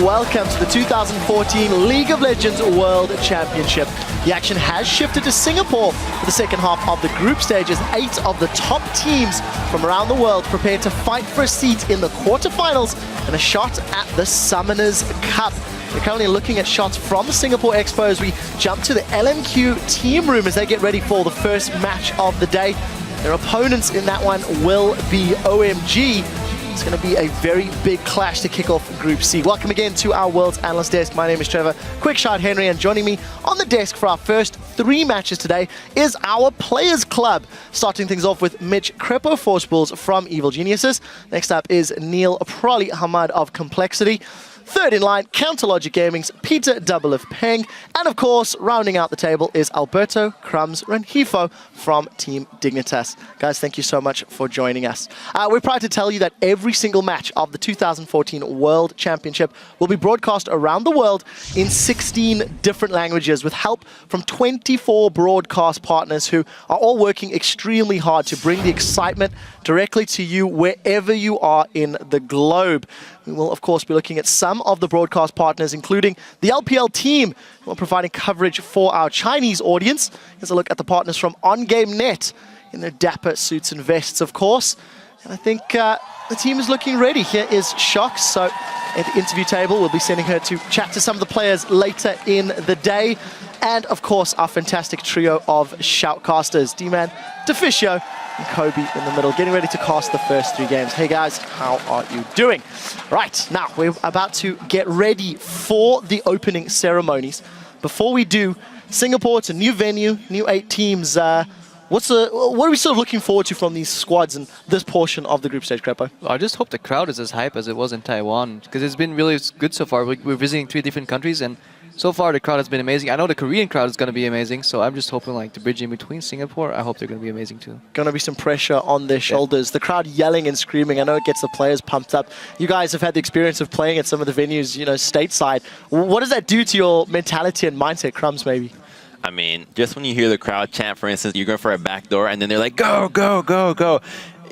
welcome to the 2014 League of Legends World Championship. The action has shifted to Singapore for the second half of the group stages. 8 of the top teams from around the world prepare to fight for a seat in the quarterfinals and a shot at the Summoners Cup. We're currently looking at shots from the Singapore Expo as we jump to the LMQ team room as they get ready for the first match of the day. Their opponents in that one will be OMG. It's going to be a very big clash to kick off Group C. Welcome again to our World's Analyst Desk. My name is Trevor Quickshot Henry, and joining me on the desk for our first 3 matches today is our Players Club. Starting things off with Mitch Crepo Forceballs from Evil Geniuses. Next up is Neil Prolly Hamad of Complexity. Third in line, Counterlogic Gaming's Peter Double of Peng. And of course, rounding out the table is Alberto Crumbs Renhifo from Team Dignitas. Guys, thank you so much for joining us. We're proud to tell you that every single match of the 2014 World Championship will be broadcast around the world in 16 different languages with help from 24 broadcast partners who are all working extremely hard to bring the excitement directly to you wherever you are in the globe. We will, of course, be looking at some of the broadcast partners, including the LPL team, who are providing coverage for our Chinese audience. Here's a look at the partners from OnGameNet in their dapper suits and vests, of course. And I think the team is looking ready. Here is Shox. So at the interview table, we'll be sending her to chat to some of the players later in the day. And, of course, our fantastic trio of shoutcasters, D-Man, Deficio, and Kobe in the middle, getting ready to cast the first 3 games. Hey guys, how are you doing? Right, now we're about to get ready for the opening ceremonies. Before we do, Singapore, it's a new venue, new 8 teams. What are we sort of looking forward to from these squads and this portion of the group stage, Crepo? I just hope the crowd is as hype as it was in Taiwan, because it's been really good so far. We're visiting 3 different countries, and so far the crowd has been amazing. I know the Korean crowd is going to be amazing, so I'm just hoping like the bridge in between Singapore, I hope they're going to be amazing too. Going to be some pressure on their shoulders. The crowd yelling and screaming, I know it gets the players pumped up. You guys have had the experience of playing at some of the venues, you know, stateside. What does that do to your mentality and mindset, Crumbs, maybe? I mean, just when you hear the crowd chant, for instance, you go for a back door and then they're like, go, go, go, go.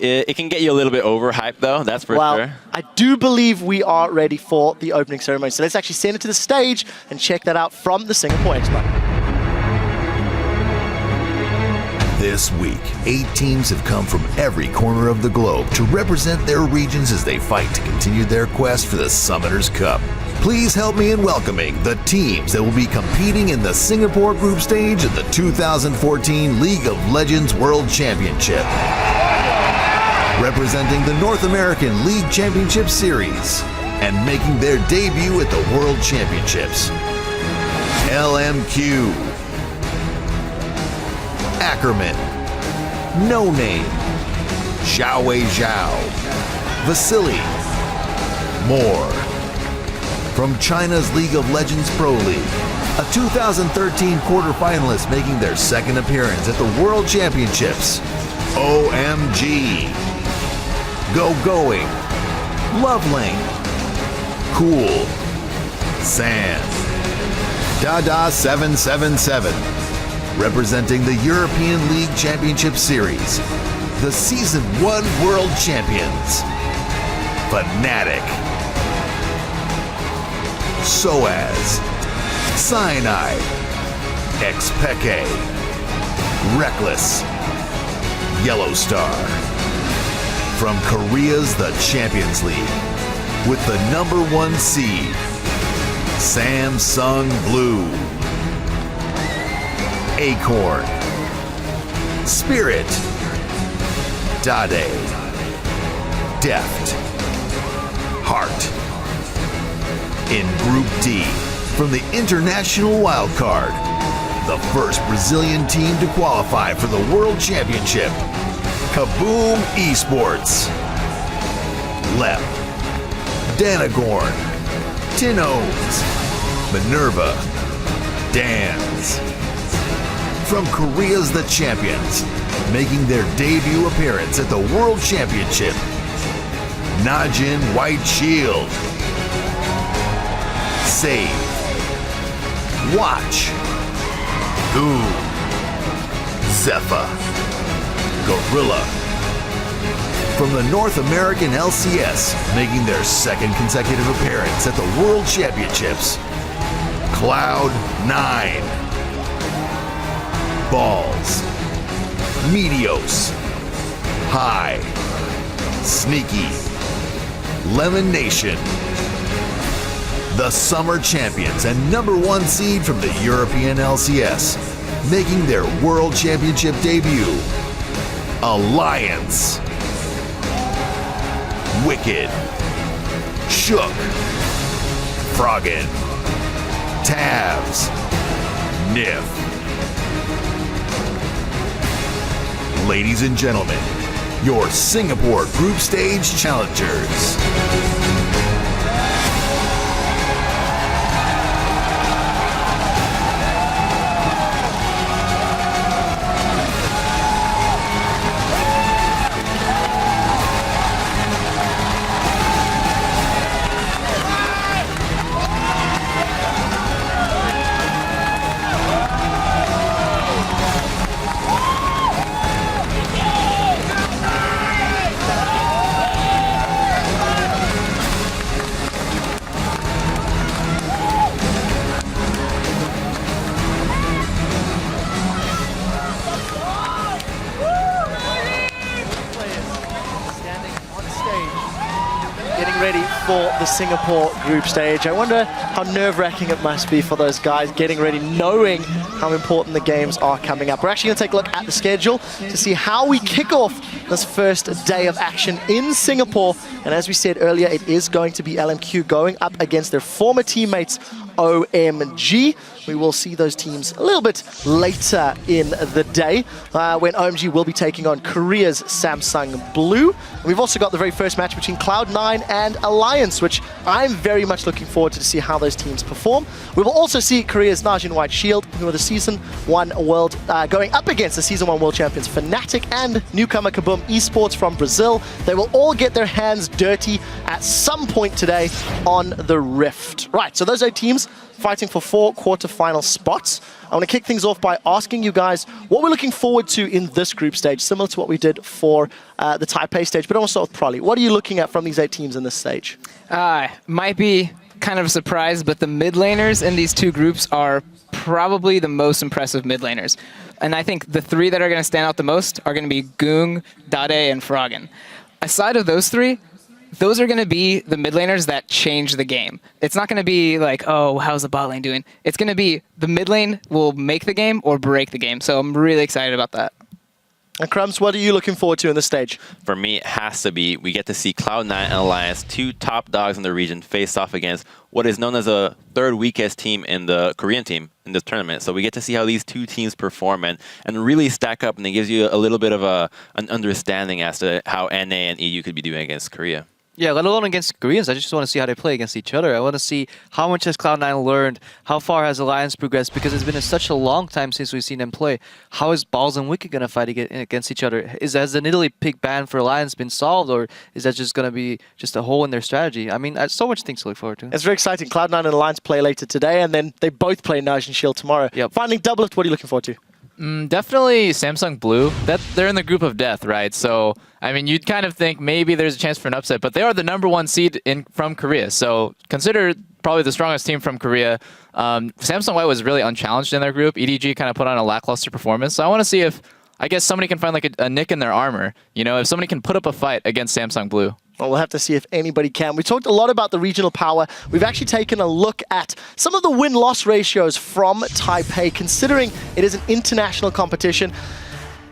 It can get you a little bit overhyped, though, that's for sure. I do believe we are ready for the opening ceremony. So let's actually send it to the stage and check that out from the Singapore Expo. This week, 8 teams have come from every corner of the globe to represent their regions as they fight to continue their quest for the Summoners Cup. Please help me in welcoming the teams that will be competing in the Singapore group stage of the 2014 League of Legends World Championship. Representing the North American League Championship Series and making their debut at the World Championships. LMQ, Ackerman, No Name, Xiaowei Zhao, Vasily, more. From China's League of Legends Pro League, a 2013 quarterfinalist making their 2nd appearance at the World Championships. OMG, Going, Loveling, Cool, Sand, Dada 777, representing the European League Championship Series, the Season 1 World Champions, Fnatic, Soaz, Cyanide, Xpeke, Reckless, Yellow Star. From Korea's The Champions League, with the #1 seed, Samsung Blue, Acorn, Spirit, Dade, Deft, Heart. In Group D, from the International Wildcard, the first Brazilian team to qualify for the World Championship, Kaboom Esports, Lep, Danagorn, Tinoz, Minerva, Dans. From Korea's The Champions, making their debut appearance at the World Championship, Najin White Shield, Save, Watch, Zephyr, Gorilla, from the North American LCS, making their second consecutive appearance at the World Championships, Cloud9. Balls. Meteos. High. Sneaky. Lemon Nation. The summer champions and #1 seed from the European LCS, making their World Championship debut, Alliance. Wicked. Shook. Froggen. Tabs. Nif. Ladies and gentlemen, your Singapore Group Stage challengers. Ready for the Singapore group stage. I wonder how nerve-wracking it must be for those guys getting ready, knowing how important the games are coming up. We're actually going to take a look at the schedule to see how we kick off this first day of action in Singapore. And as we said earlier, it is going to be LMQ going up against their former teammates, OMG. We will see those teams a little bit later in the day when OMG will be taking on Korea's Samsung Blue. We've also got the very first match between Cloud9 and Alliance, which I'm very much looking forward to see how those teams perform. We will also see Korea's Najin White Shield, who are the Season 1 World, going up against the Season 1 World Champions Fnatic and newcomer Kaboom Esports from Brazil. They will all get their hands dirty at some point today on the Rift. Right, so those 8 teams fighting for 4 quarterfinal spots. I want to kick things off by asking you guys what we're looking forward to in this group stage, similar to what we did for the Taipei stage, but I want to start with Prolly. What are you looking at from these 8 teams in this stage? Might be kind of a surprise, but the mid laners in these 2 groups are probably the most impressive mid laners. And I think the 3 that are going to stand out the most are going to be Goong, Dade, and Froggen. Aside of those 3, those are going to be the mid laners that change the game. It's not going to be like, oh, how's the bot lane doing? It's going to be the mid lane will make the game or break the game. So I'm really excited about that. And Crumbs, what are you looking forward to in this stage? For me, it has to be, we get to see Cloud9 and Alliance, 2 top dogs in the region, face off against what is known as a 3rd weakest team in the Korean team in this tournament. So we get to see how these 2 teams perform and really stack up, and it gives you a little bit of an understanding as to how NA and EU could be doing against Korea. Yeah, let alone against Koreans. I just want to see how they play against each other. I want to see how much has Cloud9 learned, how far has Alliance progressed, because it's been such a long time since we've seen them play. How is Balls and Wicked going to fight against each other? Has the Nidalee pick ban for Alliance been solved, or is that just going to be just a hole in their strategy? I mean, so much things to look forward to. It's very exciting. Cloud9 and Alliance play later today, and then they both play Najin Shield tomorrow. Yep. Finally, Doublet, what are you looking forward to? Definitely Samsung Blue. They're in the group of death, right? So, I mean, you'd kind of think maybe there's a chance for an upset, but they are the #1 seed from Korea. So, considered probably the strongest team from Korea. Samsung White was really unchallenged in their group. EDG kind of put on a lackluster performance. So, I want to see if, I guess, somebody can find like a nick in their armor. You know, if somebody can put up a fight against Samsung Blue. Well, we'll have to see if anybody can. We talked a lot about the regional power. We've actually taken a look at some of the win-loss ratios from Taipei, considering it is an international competition.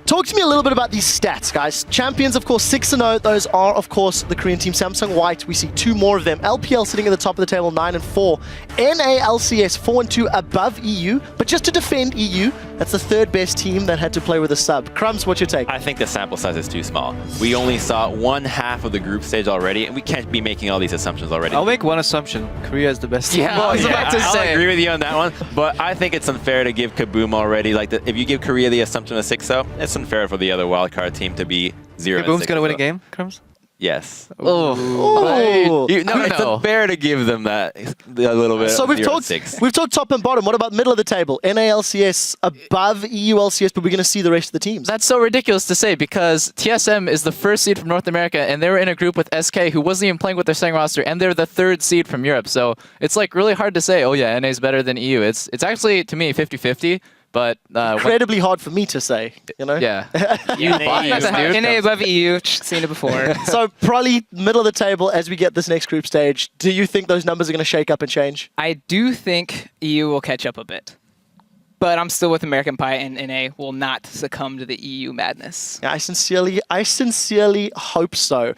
Talk to me a little bit about these stats, guys. Champions, of course, 6-0. Those are, of course, the Korean team. Samsung White, we see 2 more of them. LPL sitting at the top of the table, 9-4. NA LCS, 4-2 above EU. But just to defend EU, that's the 3rd best team that had to play with a sub. Crumbs, what's your take? I think the sample size is too small. We only saw 1/2 of the group stage already, and we can't be making all these assumptions already. I'll make one assumption. Korea is the best team. Yeah, I was about to say. I'll agree with you on that one, but I think it's unfair to give Kaboom already. Like, if you give Korea the assumption of 6-0, it's unfair for the other wildcard team to be 0-6. Kaboom's going to win a game, Crumbs? Yes. Ooh. It's unfair to give them that a little bit. So we've talked top and bottom. What about middle of the table? NALCS above EULCS, but we're going to see the rest of the teams. That's so ridiculous to say because TSM is the first seed from North America, and they were in a group with SK, who wasn't even playing with their second roster, and they're the third seed from Europe. So it's like really hard to say, oh yeah, NA is better than EU. It's actually, to me, 50-50. But incredibly hard for me to say, you know? Yeah. You biased, dude. NA above EU, seen it before. So probably middle of the table as we get this next group stage. Do you think those numbers are going to shake up and change? I do think EU will catch up a bit. But I'm still with American Pie, and NA will not succumb to the EU madness. Yeah, I sincerely hope so.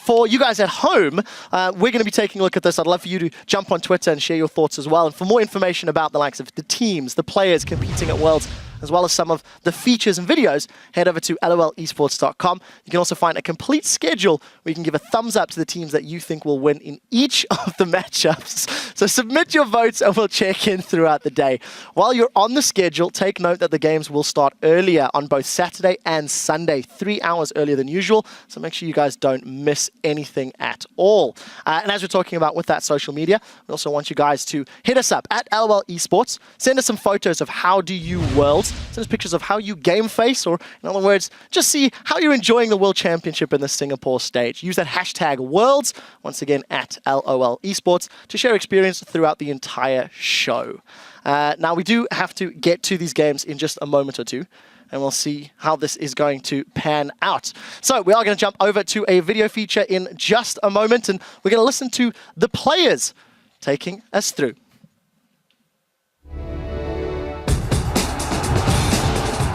For you guys at home, we're going to be taking a look at this. I'd love for you to jump on Twitter and share your thoughts as well. And for more information about the likes of the teams, the players competing at Worlds, as well as some of the features and videos, head over to lolesports.com. You can also find a complete schedule where you can give a thumbs up to the teams that you think will win in each of the matchups. So submit your votes and we'll check in throughout the day. While you're on the schedule, take note that the games will start earlier on both Saturday and Sunday, 3 hours earlier than usual. So make sure you guys don't miss anything at all. And as we're talking about with that social media, we also want you guys to hit us up at LOL Esports. Send us some photos of how do you Worlds. Send us pictures of how you game face, or in other words, just see how you're enjoying the World Championship in the Singapore stage. Use that hashtag Worlds, once again at LOL Esports, to share experience throughout the entire show. Now, we do have to get to these games in just a moment or two, and we'll see how this is going to pan out. So we are going to jump over to a video feature in just a moment, and we're going to listen to the players taking us through.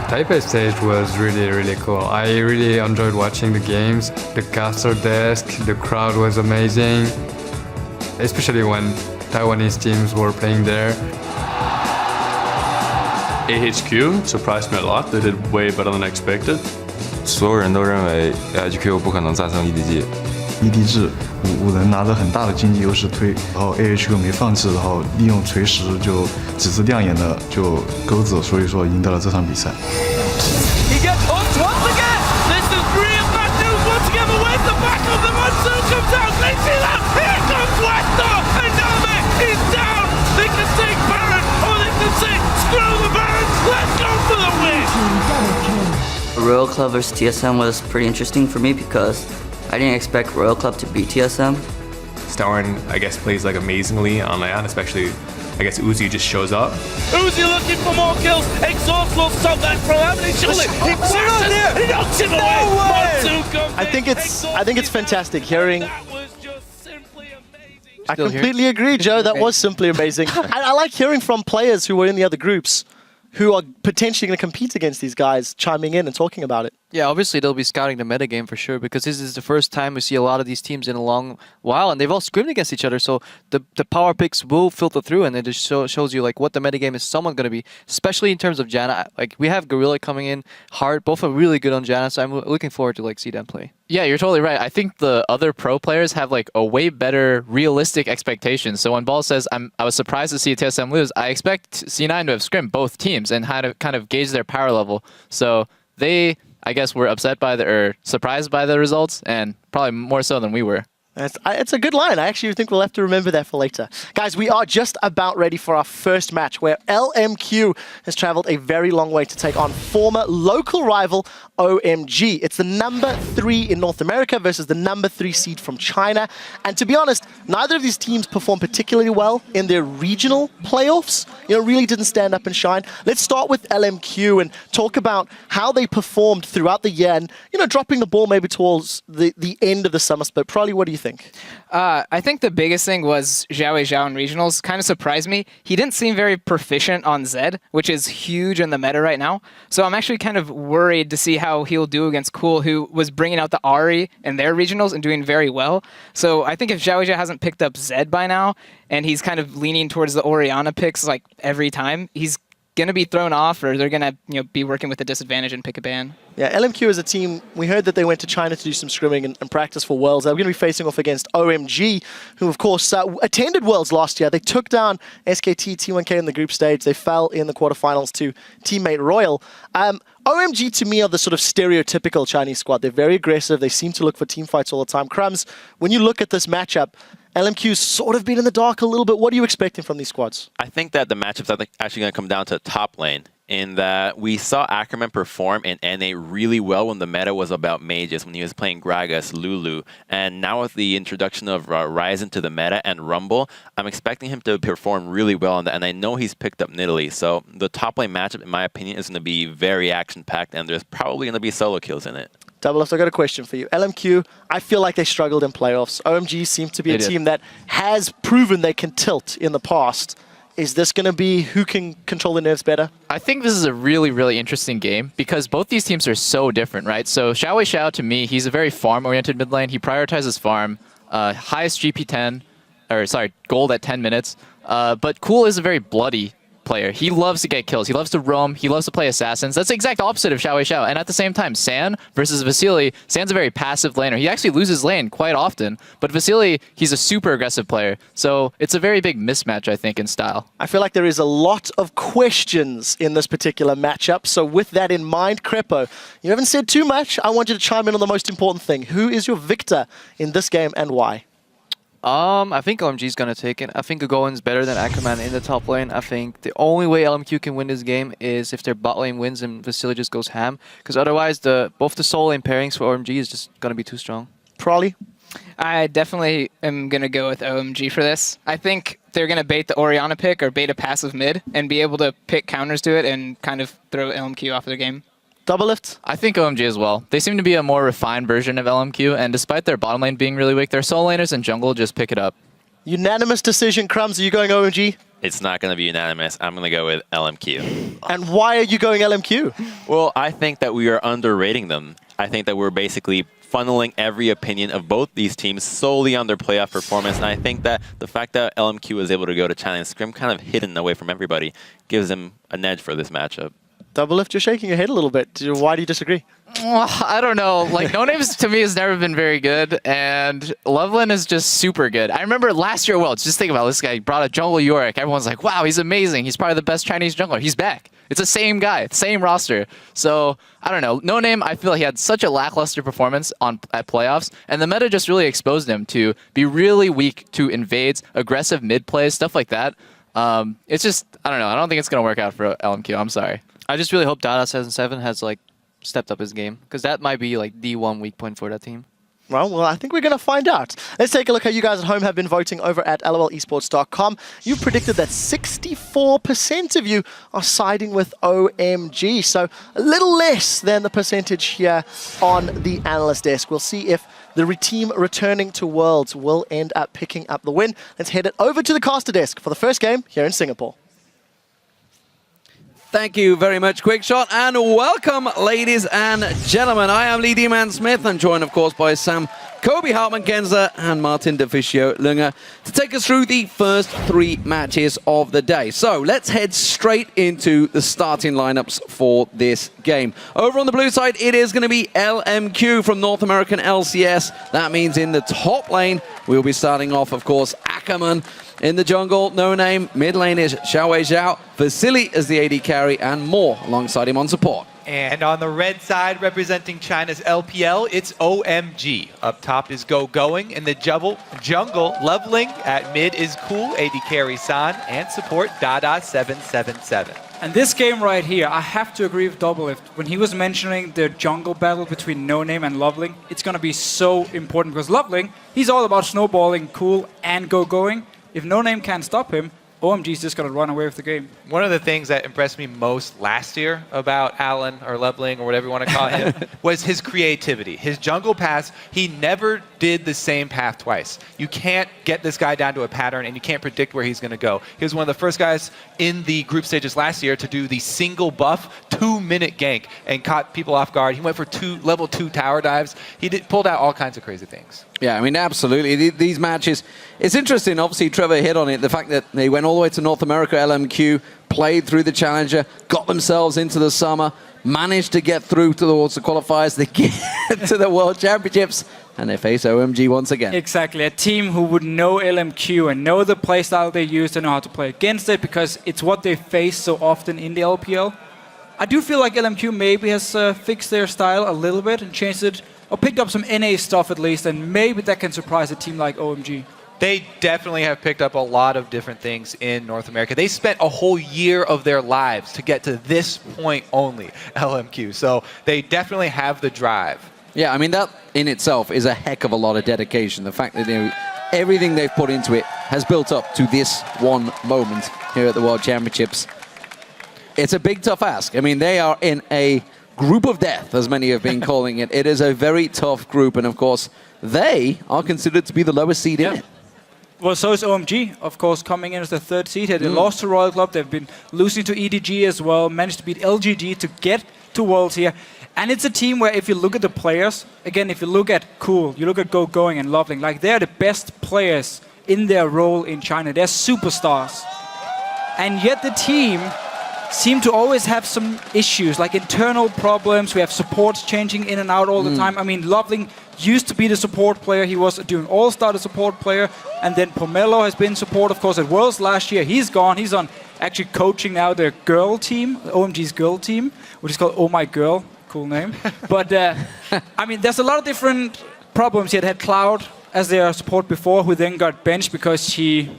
Taipei stage was really cool. I really enjoyed watching the games. The caster desk, the crowd was amazing, especially when Taiwanese teams were playing there. AHQ surprised me a lot. They did way better than expected. 所有人都认为 LMQ 不可能再胜 EDG。 ED 制五人拿着很大的经济优势推，然后 AHQ 没放弃，然后利用锤石就只是亮眼的就钩子，所以说赢得了这场比赛。 He gets hooked once again. This is real bad news once again. But where's the back of the monsoon comes out? They see that. Here comes Westar, and Name is down. They can take Baron, or they can say screw the Baron. Let's go for the win. Royal Club vs TSM was pretty interesting for me because I didn't expect Royal Club to beat TSM. Starren, I guess, plays like amazingly on Leon, especially, I guess, Uzi just shows up. Uzi looking for more kills. Exhaust will stop that from happening. Surely he passes. He knocks him away. Monsoon comes I think it's fantastic hearing. That was just simply amazing. I completely agree, Joe. That was simply amazing. I like hearing from players who were in the other groups who are potentially going to compete against these guys chiming in and talking about it. Yeah, obviously they'll be scouting the metagame for sure because this is the first time we see a lot of these teams in a long while, and they've all scrimmaged against each other, so the power picks will filter through, and it just shows you like what the metagame is somewhat going to be, especially in terms of Janna. Like we have Gorilla coming in hard, both are really good on Janna, so I'm looking forward to like see them play. Yeah, you're totally right. I think the other pro players have like a way better realistic expectations. So when Ball says I was surprised to see TSM lose, I expect C9 to have scrimmed both teams and how to kind of gauge their power level. So they, I guess, were upset by or surprised by the results, and probably more so than we were. It's a good line. I actually think we'll have to remember that for later. Guys, we are just about ready for our first match where LMQ has traveled a very long way to take on former local rival OMG. It's the number 3 in North America versus the number 3 seed from China. And to be honest, neither of these teams performed particularly well in their regional playoffs. You know, really didn't stand up and shine. Let's start with LMQ and talk about how they performed throughout the year and, you know, dropping the ball maybe towards the end of the summer split. Probably, what do you think? I think the biggest thing was Zhao Zhao in regionals kind of surprised me. He didn't seem very proficient on Zed, which is huge in the meta right now. So I'm actually kind of worried to see how he'll do against Cool, who was bringing out the Ahri in their regionals and doing very well. So I think if Zhao Zhao hasn't picked up Zed by now, and he's kind of leaning towards the Orianna picks like every time, he's going to be thrown off, or they're going to be working with a disadvantage and pick a ban. Yeah, LMQ is a team, we heard that they went to China to do some scrimming and practice for Worlds. They're going to be facing off against OMG, who of course attended Worlds last year. They took down SKT, T1K in the group stage. They fell in the quarterfinals to teammate Royal. OMG to me are the sort of stereotypical Chinese squad. They're very aggressive. They seem to look for team fights all the time. Crumbs, when you look at this matchup, LMQ's sort of been in the dark a little bit. What are you expecting from these squads? I think that the matchup's actually going to come down to top lane, in that we saw Ackerman perform in NA really well when the meta was about mages, when he was playing Gragas, Lulu, and now with the introduction of Ryzen to the meta and Rumble, I'm expecting him to perform really well on that, and I know he's picked up Nidalee, so the top lane matchup, in my opinion, is going to be very action-packed, and there's probably going to be solo kills in it. Double F, I got a question for you. LMQ, I feel like they struggled in playoffs. OMG seems to be a team that has proven they can tilt in the past. Is this going to be who can control the nerves better? I think this is a really, really interesting game because both these teams are so different, right? So Xiao, to me, he's a very farm-oriented mid lane. He prioritizes farm, highest GP 10, or sorry, gold at 10 minutes. But Cool is a very bloody player. He loves to get kills. He loves to roam. He loves to play assassins. That's the exact opposite of Xiao. And at the same time, San versus Vasily, San's a very passive laner. He actually loses lane quite often. But Vasily, he's a super aggressive player. So it's a very big mismatch, I think, in style. I feel like there is a lot of questions in this particular matchup. So with that in mind, Crepo, you haven't said too much. I want you to chime in on the most important thing. Who is your victor in this game and why? I think OMG's gonna take it. I think Gogoen's better than Ackerman in the top lane. I think the only way LMQ can win this game is if their bot lane wins and Vasily just goes ham. Because otherwise, both the solo lane pairings for OMG is just gonna be too strong. Prolly? I definitely am going to go with OMG for this. I think they're going to bait the Orianna pick or bait a passive mid and be able to pick counters to it and kind of throw LMQ off their game. Double lift? I think OMG as well. They seem to be a more refined version of LMQ, and despite their bottom lane being really weak, their solo laners and jungle just pick it up. Unanimous decision, Crumbs. Are you going OMG? It's not going to be unanimous. I'm going to go with LMQ. And why are you going LMQ? Well, I think that we are underrating them. I think that we're basically funneling every opinion of both these teams solely on their playoff performance, and I think that the fact that LMQ was able to go to China and Scrim kind of hidden away from everybody gives them an edge for this matchup. Double lift, you're shaking your head a little bit. Why do you disagree? Well, I don't know. Like, No Names to me has never been very good, and Loveland is just super good. I remember last year, just think about it, this guy brought a jungle Yorick. Everyone's like, wow, he's amazing. He's probably the best Chinese jungler. He's back. It's the same guy, same roster. So, I don't know. No Name, I feel like he had such a lackluster performance at playoffs, and the meta just really exposed him to be really weak to invades, aggressive mid plays, stuff like that. It's just, I don't know. I don't think it's going to work out for LMQ. I'm sorry. I just really hope Dada77 has like stepped up his game, because that might be like D1 weak point for that team. Well, I think we're going to find out. Let's take a look how you guys at home have been voting over at lolesports.com. You predicted that 64% of you are siding with OMG, so a little less than the percentage here on the analyst desk. We'll see if the team returning to Worlds will end up picking up the win. Let's head it over to the caster desk for the first game here in Singapore. Thank you very much, Quickshot, and welcome, ladies and gentlemen. I am Lee D-Man Smith, and joined, of course, by Sam Kobe Hartman-Genza and Martin DeFicio Lunger to take us through the first 3 matches of the day. So let's head straight into the starting lineups for this game. Over on the blue side, it is going to be LMQ from North American LCS. That means in the top lane, we'll be starting off, of course, Ackerman. In the jungle, No Name. Mid lane is Xiao. Vasily as the AD carry, and more alongside him on support. And on the red side, representing China's LPL, it's OMG. Up top is Gogoen. In the jungle, leveling at mid is Cool, AD carry San, and support Dada777. And this game right here, I have to agree with Doublelift. When he was mentioning the jungle battle between No Name and Loveling, it's going to be so important, because Loveling, he's all about snowballing Cool and Gogoen. If No Name can't stop him, OMG's just going to run away with the game. One of the things that impressed me most last year about Alan, or Leveling, or whatever you want to call him, was his creativity. His jungle pass, he never did the same path twice. You can't get this guy down to a pattern, and you can't predict where he's going to go. He was one of the first guys in the group stages last year to do the single buff 2-minute gank and caught people off guard. He went for level 2 tower dives. He pulled out all kinds of crazy things. Yeah, I mean, absolutely. These matches, it's interesting. Obviously, Trevor hit on it. The fact that they went all the way to North America, LMQ, played through the Challenger, got themselves into the summer, managed to get through towards the qualifiers. They get to the World Championships, and they face OMG once again. Exactly. A team who would know LMQ and know the playstyle they use and know how to play against it, because it's what they face so often in the LPL. I do feel like LMQ maybe has fixed their style a little bit and changed it, or picked up some NA stuff at least, and maybe that can surprise a team like OMG. They definitely have picked up a lot of different things in North America. They spent a whole year of their lives to get to this point only, LMQ. So they definitely have the drive. Yeah, I mean, that in itself is a heck of a lot of dedication. The fact that everything they've put into it has built up to this one moment here at the World Championships. It's a big, tough ask. I mean, they are in a group of death, as many have been calling it. It is a very tough group, and of course, they are considered to be the lowest seed in it. Well, so is OMG, of course, coming in as the 3rd seed here. They lost to Royal Club. They've been losing to EDG as well. Managed to beat LGG to get to Worlds here. And it's a team where if you look at the players, again, if you look at Cool, you look at Going and Loveling, like they're the best players in their role in China. They're superstars. And yet the team seem to always have some issues, like internal problems. We have supports changing in and out all the time. I mean, Loveling used to be the support player. He was doing All-Star, the support player. And then Pomelo has been support, of course, at Worlds last year. He's gone. He's on actually coaching now their girl team, OMG's girl team, which is called Oh My Girl. Cool name. But, I mean, there's a lot of different problems. He had Cloud as their support before, who then got benched because he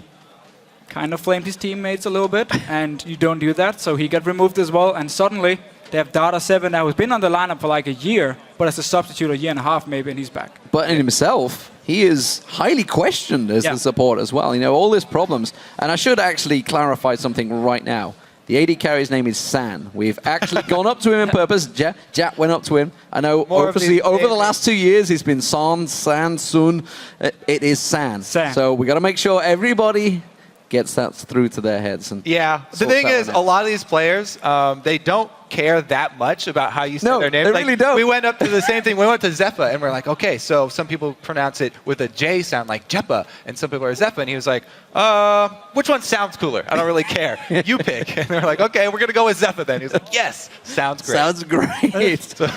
kind of flamed his teammates a little bit, and you don't do that, so he got removed as well, and suddenly they have Data7 now, who's been on the lineup for like a year, but as a substitute a year and a half maybe, and he's back. But in himself, he is highly questioned as the support as well. You know, all these problems. And I should actually clarify something right now. The AD carry's name is San. We've actually gone up to him on purpose. Jat went up to him. I know, obviously, over the last 2 years, he's been San, Sun. It is San. So we got to make sure everybody gets that through to their heads. And yeah, the thing is, a lot of these players, they don't care that much about how you say their name. They really don't. We went up to the same thing. We went to Zeppa, and we're like, okay, so some people pronounce it with a J sound like Jeppa, and some people are Zeppa, and he was like, which one sounds cooler? I don't really care. You pick. And we're like, okay, we're going to go with Zeppa then. He was like, yes, sounds great. Sounds great. So,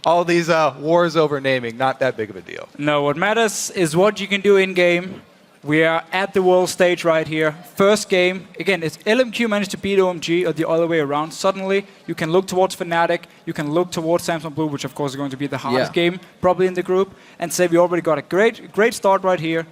all these wars over naming, not that big of a deal. No, what matters is what you can do in-game. We are at the world stage right here. First game, again, it's LMQ managed to beat OMG or the other way around. Suddenly, you can look towards Fnatic, you can look towards Samsung Blue, which of course is going to be the hardest game probably in the group, and say we already got a great start right here.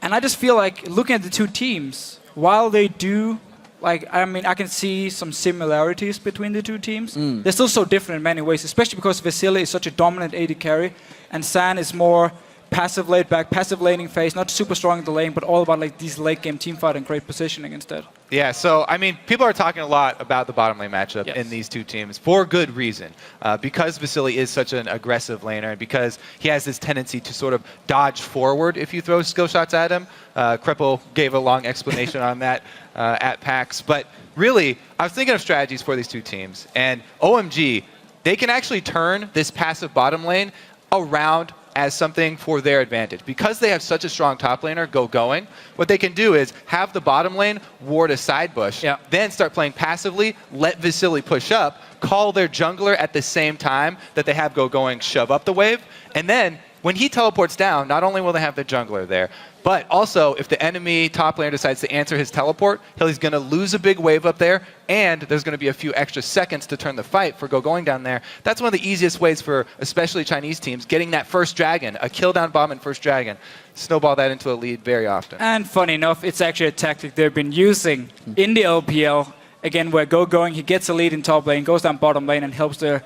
And I just feel like looking at the two teams, while they do, like, I mean, I can see some similarities between the two teams. They're still so different in many ways, especially because Vasily is such a dominant AD carry, and San is more passive laid back, passive laning phase, not super strong in the lane, but all about like these late game teamfight and great positioning instead. Yeah, so I mean, people are talking a lot about the bottom lane matchup in these two teams for good reason. Because Vasily is such an aggressive laner, and because he has this tendency to sort of dodge forward if you throw skill shots at him. Cripple gave a long explanation on that at PAX. But really, I was thinking of strategies for these two teams, and OMG, they can actually turn this passive bottom lane around as something for their advantage. Because they have such a strong top laner, going, what they can do is have the bottom lane ward a side bush, then start playing passively, let Vasily push up, call their jungler at the same time that they have going shove up the wave, and then when he teleports down, not only will they have the jungler there, but also if the enemy top laner decides to answer his teleport, he's going to lose a big wave up there, and there's going to be a few extra seconds to turn the fight for going down there. That's one of the easiest ways for especially Chinese teams getting that first dragon, a kill down bomb and first dragon. Snowball that into a lead very often. And funny enough, it's actually a tactic they've been using in the LPL. Again, where going, he gets a lead in top lane, goes down bottom lane and helps the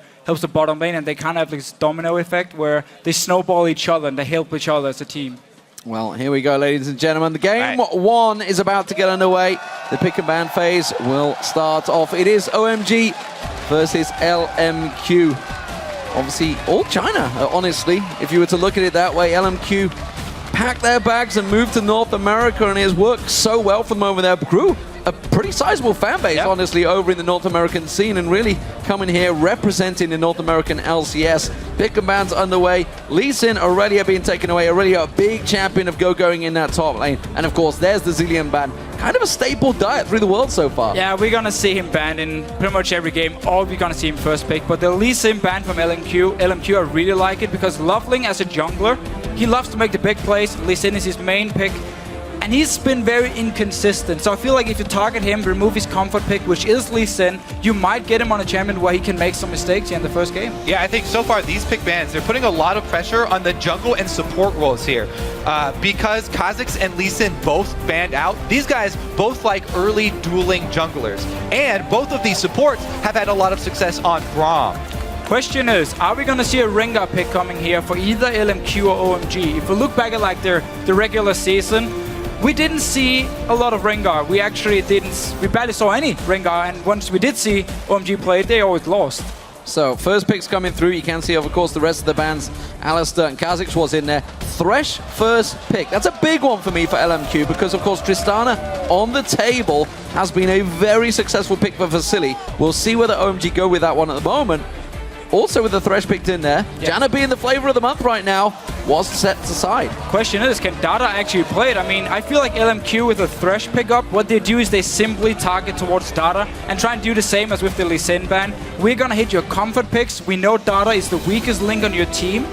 bottom lane, and they kind of have this domino effect where they snowball each other and they help each other as a team. Well, here we go, ladies and gentlemen. The game one is about to get underway. The pick and ban phase will start off. It is OMG versus LMQ. Obviously, all China, honestly, if you were to look at it that way. LMQ packed their bags and moved to North America, and it has worked so well for the moment. They grew a pretty sizable fan base, honestly, over in the North American scene, and really coming here representing the North American LCS. Pick and ban's underway. Lee Sin already being taken away, already a big champion of going in that top lane. And of course, there's the Zillion ban. Kind of a staple diet through the world so far. Yeah, we're going to see him banned in pretty much every game, or we're going to see him first pick. But the Lee Sin ban from LMQ, I really like it because Loveling as a jungler, he loves to make the big plays. Lee Sin is his main pick. And And he's been very inconsistent. So I feel like if you target him, remove his comfort pick, which is Lee Sin, you might get him on a champion where he can make some mistakes here in the first game. Yeah, I think so far these pick bans, they're putting a lot of pressure on the jungle and support roles here. Because Kha'Zix and Lee Sin both banned out, these guys both like early dueling junglers. And both of these supports have had a lot of success on Braum. Question is, are we going to see a Rengar pick coming here for either LMQ or OMG? If we look back at like the regular season, we didn't see a lot of Rengar. We actually didn't. We barely saw any Rengar, and once we did see OMG play, they always lost. So, first picks coming through. You can see, of course, the rest of the bans. Alistair and Kha'Zix was in there. Thresh first pick. That's a big one for me for LMQ because, of course, Tristana on the table has been a very successful pick for Vasily. We'll see whether OMG go with that one at the moment. Also with the Thresh picked in there, Janna being the flavor of the month right now, was set aside. Question is, can Dada actually play it? I mean, I feel like LMQ with a Thresh pickup, what they do is they simply target towards Dada and try and do the same as with the Lee Sin ban. We're gonna hit your comfort picks. We know Dada is the weakest link on your team.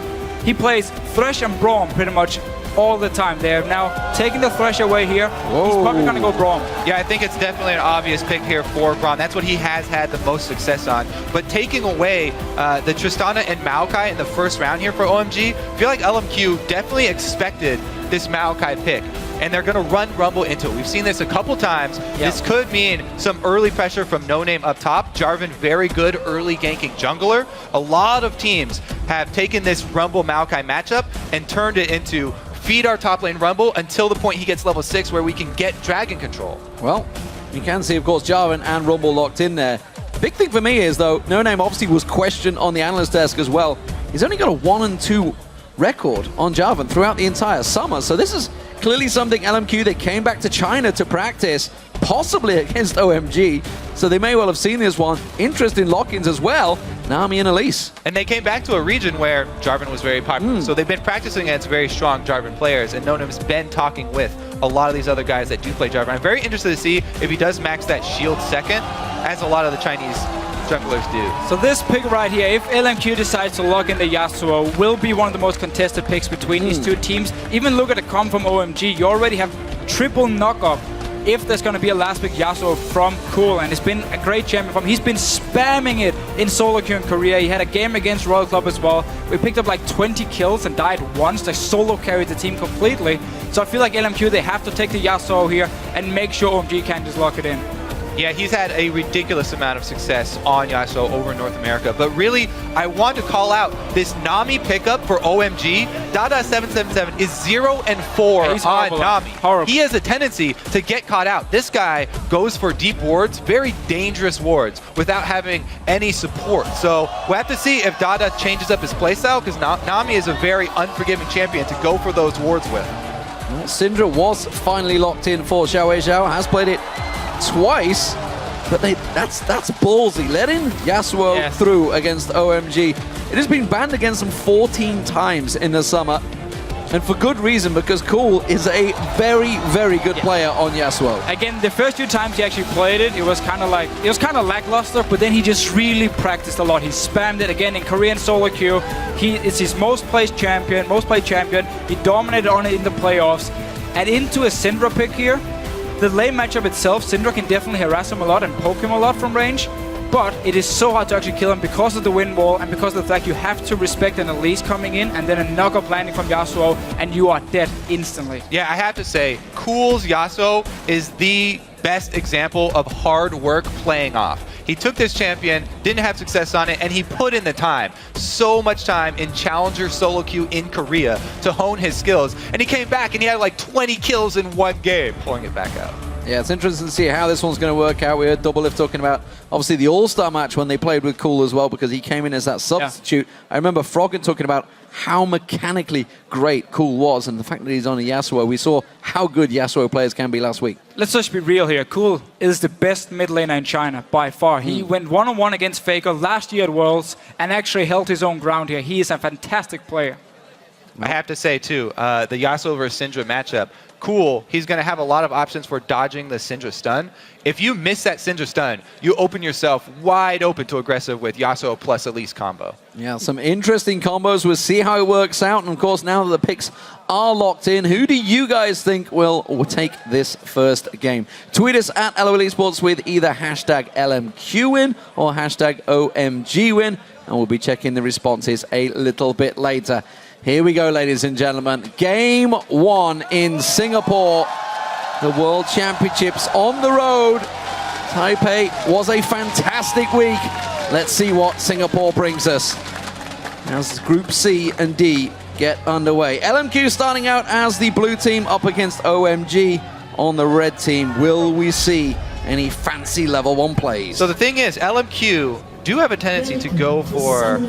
He plays Thresh and Braum pretty much all the time. They are now taking the Thresh away here. Whoa. He's probably going to go Braum. Yeah, I think it's definitely an obvious pick here for Braum. That's what he has had the most success on. But taking away the Tristana and Maokai in the first round here for OMG, I feel like LMQ definitely expected this Maokai pick. And they're going to run Rumble into it. We've seen this a couple times. Yep. This could mean some early pressure from No Name up top. Jarvan, very good early ganking jungler. A lot of teams have taken this Rumble Maokai matchup and turned it into feed our top lane Rumble until the point he gets level 6 where we can get dragon control. Well, you can see, of course, Jarvan and Rumble locked in there. Big thing for me is, though, No Name obviously was questioned on the analyst desk as well. He's only got a 1-2 record on Jarvan throughout the entire summer. So this is clearly something LMQ, they came back to China to practice, possibly against OMG. So they may well have seen this one. Interesting lock-ins as well. Nami and Elise. And they came back to a region where Jarvan was very popular. So they've been practicing against very strong Jarvan players, and No Name's been talking with a lot of these other guys that do play Jarvan. I'm very interested to see if he does max that shield second, as a lot of the Chinese junglers do. So this pick right here, if LMQ decides to lock in the Yasuo, will be one of the most contested picks between these two teams. Even look at the comp from OMG, you already have triple knock-up if there's going to be a last pick Yasuo from Cool, and it's been a great champion from him. He's been spamming it in solo queue in Korea. He had a game against Royal Club as well. We picked up like 20 kills and died once. They solo carried the team completely. So I feel like LMQ, they have to take the Yasuo here and make sure OMG can just lock it in. Yeah, he's had a ridiculous amount of success on Yasuo over North America. But really, I want to call out this Nami pickup for OMG. Dada777 is 0-4 on Nami. Horrible. He has a tendency to get caught out. This guy goes for deep wards, very dangerous wards, without having any support. So we'll have to see if Dada changes up his playstyle, because Nami is a very unforgiving champion to go for those wards with. Well, Syndra was finally locked in for Xiao Wei Xiao, has played it twice, but that's ballsy. Letting Yasuo through against OMG. It has been banned against them 14 times in the summer, and for good reason, because Cool is a very, very good player on Yasuo. Again, the first few times he actually played it, it was kind of lackluster, but then he just really practiced a lot. He spammed it again in Korean solo queue. It's his most played champion. He dominated on it in the playoffs, and into a Syndra pick here. The lane matchup itself, Syndra can definitely harass him a lot and poke him a lot from range, but it is so hard to actually kill him because of the wind wall and because of the fact you have to respect an Elise coming in and then a knock-up landing from Yasuo, and you are dead instantly. Yeah, I have to say, Cool's Yasuo is the best example of hard work playing off. He took this champion, didn't have success on it, and he put in the time. So much time in Challenger solo queue in Korea to hone his skills. And he came back and he had like 20 kills in one game, pulling it back out. Yeah, it's interesting to see how this one's going to work out. We heard Doublelift talking about, obviously, the All-Star match when they played with Cool as well, because he came in as that substitute. Yeah. I remember Froggen talking about how mechanically great Cool was, and the fact that he's on a Yasuo. We saw how good Yasuo players can be last week. Let's just be real here. Cool is the best mid laner in China by far. He went one-on-one against Faker last year at Worlds and actually held his own ground here. He is a fantastic player. I have to say, too, the Yasuo versus Syndra matchup, Cool, he's going to have a lot of options for dodging the Syndra stun. If you miss that Syndra stun, you open yourself wide open to aggressive with Yasuo plus Elise combo. Yeah, some interesting combos. We'll see how it works out. And of course, now that the picks are locked in, who do you guys think will take this first game? Tweet us at LOL Esports with either hashtag LMQ win or hashtag OMG win, and we'll be checking the responses a little bit later. Here we go, ladies and gentlemen. Game 1 in Singapore. The World Championships on the road. Taipei was a fantastic week. Let's see what Singapore brings us as Group C and D get underway. LMQ starting out as the blue team up against OMG on the red team. Will we see any fancy level 1 plays? So the thing is, LMQ do have a tendency to go for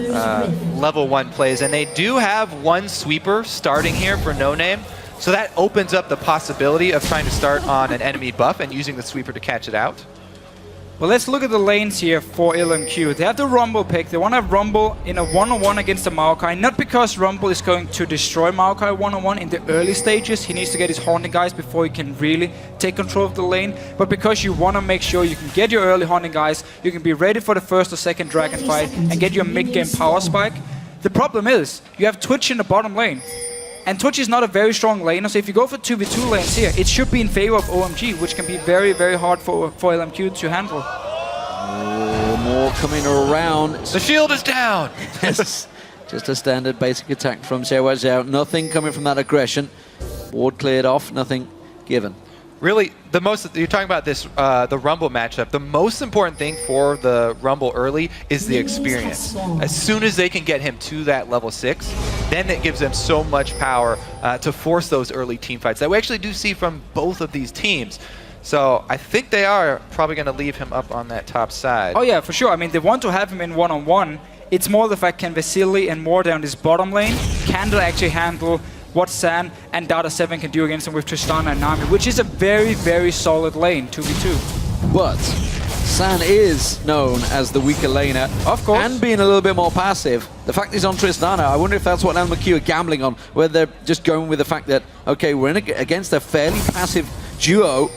level 1 plays, and they do have one sweeper starting here for No Name. So that opens up the possibility of trying to start on an enemy buff and using the sweeper to catch it out. Well, let's look at the lanes here for LMQ. They have the Rumble pick. They want to have Rumble in a one-on-one against the Maokai. Not because Rumble is going to destroy Maokai one-on-one in the early stages. He needs to get his haunting guys before he can really take control of the lane. But because you want to make sure you can get your early haunting guys, you can be ready for the first or second dragon fight and get your mid-game power spike. The problem is, you have Twitch in the bottom lane. And Twitch is not a very strong laner, so if you go for 2v2 lanes here, it should be in favor of OMG, which can be very, very hard for LMQ to handle. Oh, more coming around. The shield is down! Yes, just a standard basic attack from Xiao. Nothing coming from that aggression. Ward cleared off, nothing given. Really, you're talking about this, the Rumble matchup. The most important thing for the Rumble early is the experience. As soon as they can get him to that level 6, then it gives them so much power to force those early team fights that we actually do see from both of these teams. So I think they are probably going to leave him up on that top side. Oh yeah, for sure. I mean, they want to have him in one-on-one. It's more the fact, can Vasily and Mor down this bottom lane, can they actually handle what San and Data 7 can do against him with Tristana and Nami, which is a very, very solid lane, 2v2. But San is known as the weaker laner. Of course. And being a little bit more passive. The fact he's on Tristana, I wonder if that's what LMQ are gambling on, whether they're just going with the fact that, okay, we're in against a fairly passive duo,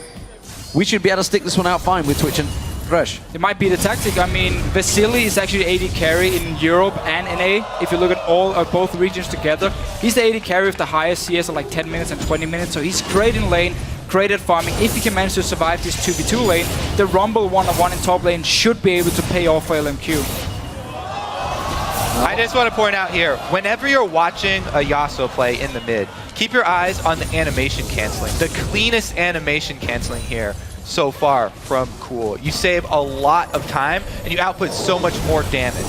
we should be able to stick this one out fine with Twitch and Thresh. It might be the tactic. I mean, Vasily is actually AD carry in Europe and NA. If you look at both regions together, he's the AD carry with the highest CS of like 10 minutes and 20 minutes. So he's great in lane, great at farming. If he can manage to survive this 2v2 lane, the Rumble one-on-one in top lane should be able to pay off for LMQ. I just want to point out here, whenever you're watching a Yasuo play in the mid, keep your eyes on the animation canceling. The cleanest animation canceling here so far from Cool. You save a lot of time and you output so much more damage.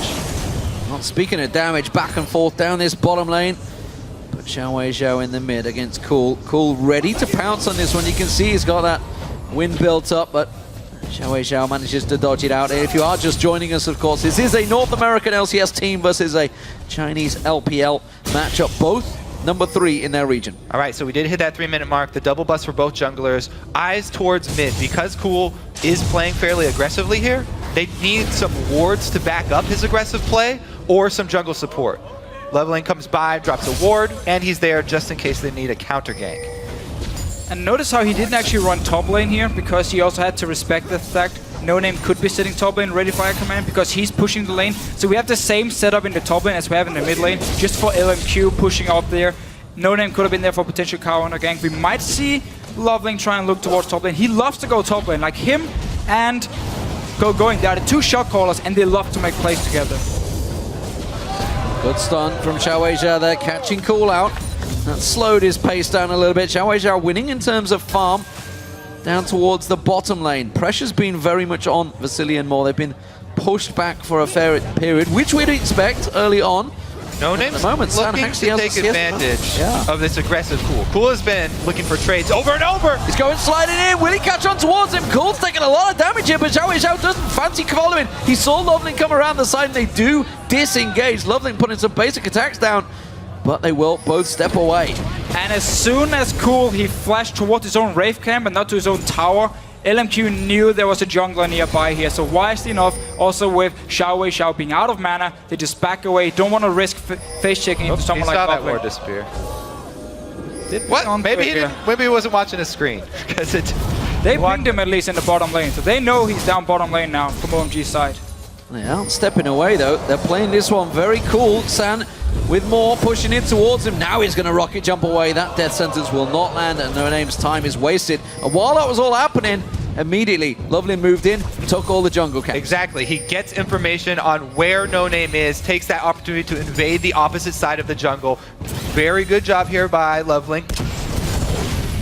Well, speaking of damage, back and forth down this bottom lane. But Xiao in the mid against Cool. Cool ready to pounce on this one. You can see he's got that wind built up, but Xiao manages to dodge it out. If you are just joining us, of course, this is a North American LCS team versus a Chinese LPL matchup. Both number 3 in their region. All right, so we did hit that 3-minute mark. The double bust for both junglers. Eyes towards mid. Because Cool is playing fairly aggressively here, they need some wards to back up his aggressive play or some jungle support. Leveling comes by, drops a ward, and he's there just in case they need a counter gank. And notice how he didn't actually run top lane here, because he also had to respect the fact No Name could be sitting top lane ready for a command because he's pushing the lane. So we have the same setup in the top lane as we have in the mid lane, just for LMQ pushing out there. No Name could have been there for potential counter gank. We might see Loveling try and look towards top lane. He loves to go top lane, like him and going. They are the 2 shot callers and they love to make plays together. Good stun from Xiao there, catching Cool out. That slowed his pace down a little bit. Xiao winning in terms of farm down towards the bottom lane. Pressure's been very much on Vasily and Mor. They've been pushed back for a fair period, which we'd expect early on. No Name's looking to take advantage of this aggressive Cool. Cool has been looking for trades over and over. He's going sliding in. Will he catch on towards him? Cool's taking a lot of damage here, but Xiao doesn't fancy following. He saw Loveling come around the side and they do disengage. Loveling putting some basic attacks down, but they will both step away. And as soon as Cool, he flashed towards his own Wraith camp and not to his own tower, LMQ knew there was a jungler nearby here, so wisely enough, also with Xiao being out of mana, they just back away, don't want to risk face checking into someone like that Loveling. ward disappear. What? Maybe he didn't. Maybe he wasn't watching his screen because it. They pinged him at least in the bottom lane, so they know he's down bottom lane now from OMG's side. They aren't stepping away though. They're playing this one very cool. San with more pushing in towards him. Now he's going to rocket jump away. That death sentence will not land, and No Name's time is wasted. And while that was all happening, immediately Lovely moved in, took all the jungle camps. Exactly. He gets information on where No Name is, takes that opportunity to invade the opposite side of the jungle. Very good job here by Loveling.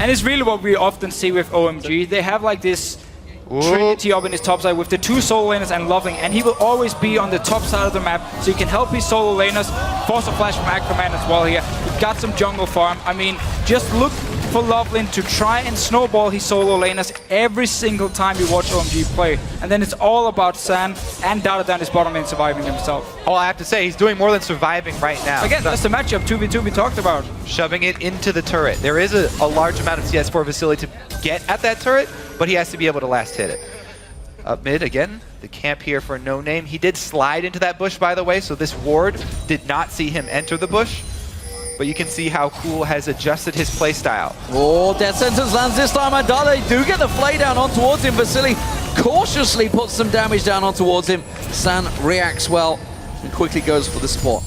And it's really what we often see with OMG. They have like this trinity up in his top side with the 2 solo laners and Loveling, and he will always be on the top side of the map, so he can help his solo laners. Force a flash from Aquaman as well here. We've got some jungle farm. I mean, just look for Loveling to try and snowball his solo laners every single time you watch OMG play. And then it's all about San and Dada down his bottom lane surviving himself. Oh, I have to say, he's doing more than surviving right now. Again, that's the matchup 2v2 we talked about. Shoving it into the turret. There is a large amount of CS for Vasily to get at that turret, but he has to be able to last hit it. Up mid again, the camp here for No Name. He did slide into that bush, by the way, so this ward did not see him enter the bush. But you can see how Cool has adjusted his playstyle. Oh, death sentence lands this time, and Dada do get the flay down on towards him. Vasily cautiously puts some damage down on towards him. San reacts well and quickly goes for the support.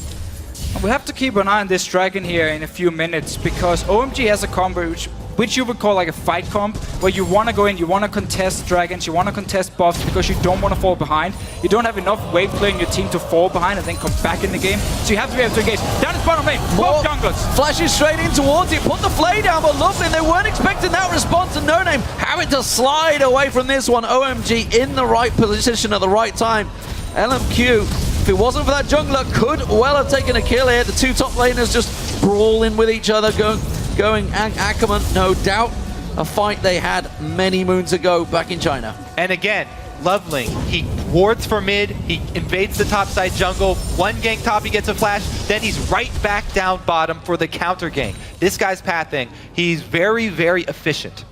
We have to keep an eye on this dragon here in a few minutes, because OMG has a combo which you would call like a fight comp, where you want to go in, you want to contest dragons, you want to contest buffs because you don't want to fall behind. You don't have enough wave play in your team to fall behind and then come back in the game. So you have to be able to engage. Down his bottom lane, both junglers. Flashes straight in towards it, put the flay down, but Lovely, they weren't expecting that response, and No Name having to slide away from this one. OMG in the right position at the right time. LMQ, if it wasn't for that jungler, could well have taken a kill here. The 2 top laners just brawling with each other, going Ackerman, no doubt, a fight they had many moons ago back in China. And again, Loveling, he wards for mid, he invades the top side jungle, 1 gank top, he gets a flash, then he's right back down bottom for the counter gank. This guy's pathing, he's very, very efficient.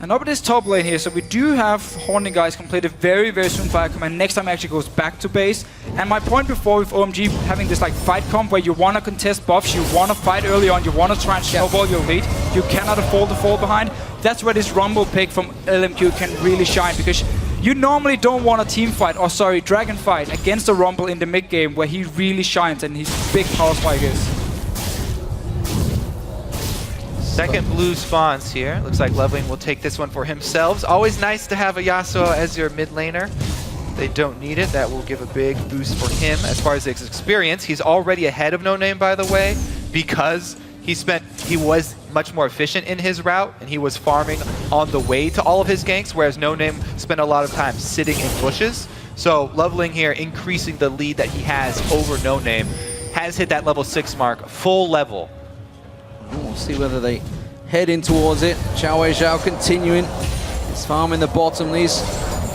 And up at this top lane here, so we do have Horny guys completed very, very soon by Aquaman. Next time actually goes back to base. And my point before with OMG having this like fight comp where you want to contest buffs, you want to fight early on, you want to try and snowball your lead, you cannot afford to fall behind. That's where this Rumble pick from LMQ can really shine, because you normally don't want a team fight, or sorry, dragon fight against a Rumble in the mid game where he really shines and his big power spike is. Second blue spawns here. Looks like Loveling will take this one for himself. Always nice to have a Yasuo as your mid laner. They don't need it. That will give a big boost for him as far as his experience. He's already ahead of No Name, by the way, because he was much more efficient in his route, and he was farming on the way to all of his ganks, whereas No Name spent a lot of time sitting in bushes. So Loveling here increasing the lead that he has over No Name. Has hit that level 6 mark, full level. We'll see whether they head in towards it. Zhao continuing his farm in the bottom. These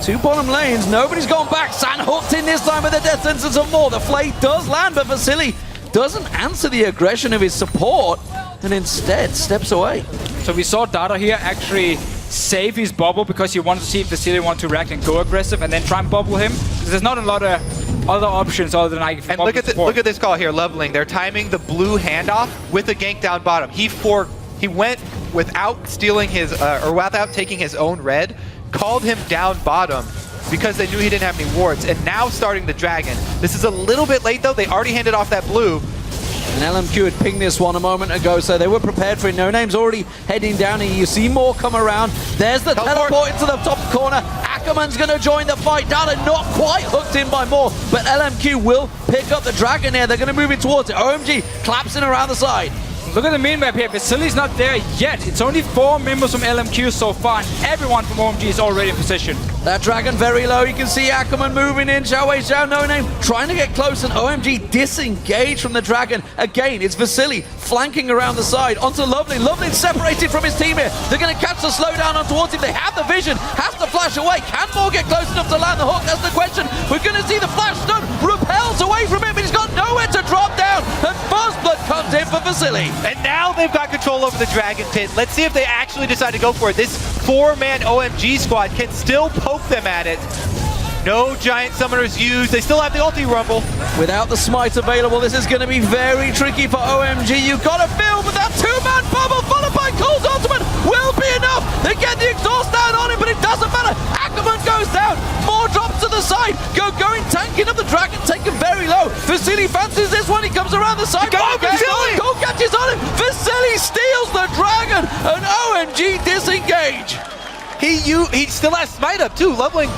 2 bottom lanes, nobody's gone back. San hooked in this time with the death sentence of more. The flay does land, but Vasily doesn't answer the aggression of his support and instead steps away. So we saw Dada here actually save his bubble because he wanted to see if Vasily wanted to react and go aggressive and then try and bubble him. Because there's not a lot of other options other than like. And look at this call here, Loveling. They're timing the blue handoff with a gank down bottom. He went without stealing his or without taking his own red, called him down bottom because they knew he didn't have any wards, and now starting the dragon. This is a little bit late though. They already handed off that blue. And LMQ had pinged this one a moment ago, so they were prepared for it. No Name's already heading down, and you see more come around. There's the teleport into the top corner. Ackerman's going to join the fight. Dada not quite hooked in by more, but LMQ will pick up the dragon here. They're going to move in towards it. OMG collapsing around the side. Look at the min map here. Vasily's not there yet. It's only 4 members from LMQ so far, and everyone from OMG is already in position. That dragon very low. You can see Ackerman moving in. Zhao, No Name trying to get close, and OMG disengaged from the dragon. Again, it's Vasily flanking around the side onto Lovely. Lovely separated from his team here. They're going to catch the slowdown on towards him. They have the vision. Has to flash away. Can Moore get close enough to land the hook? That's the question. We're going to see the flash stone repels away from him, but he's got nowhere to drop down. And First Blood comes in for Vasily. And now they've got control over the Dragon Pit. Let's see if they actually decide to go for it. This 4-man OMG squad can still poke them at it. No giant summoners used. They still have the ulti rumble. Without the smite available, this is going to be very tricky for OMG. You've got to feel, but that two-man bubble followed by Cole's ultimate will be enough. They get the exhaust down on him, but it doesn't matter. Ackerman goes down. More drops to the side. Going tanking up the dragon, taken very low. Vasily fancies this one. He comes around the side. Cole catches on him. Vasily steals the dragon, and OMG disengage. He still has smite up too. Loveling.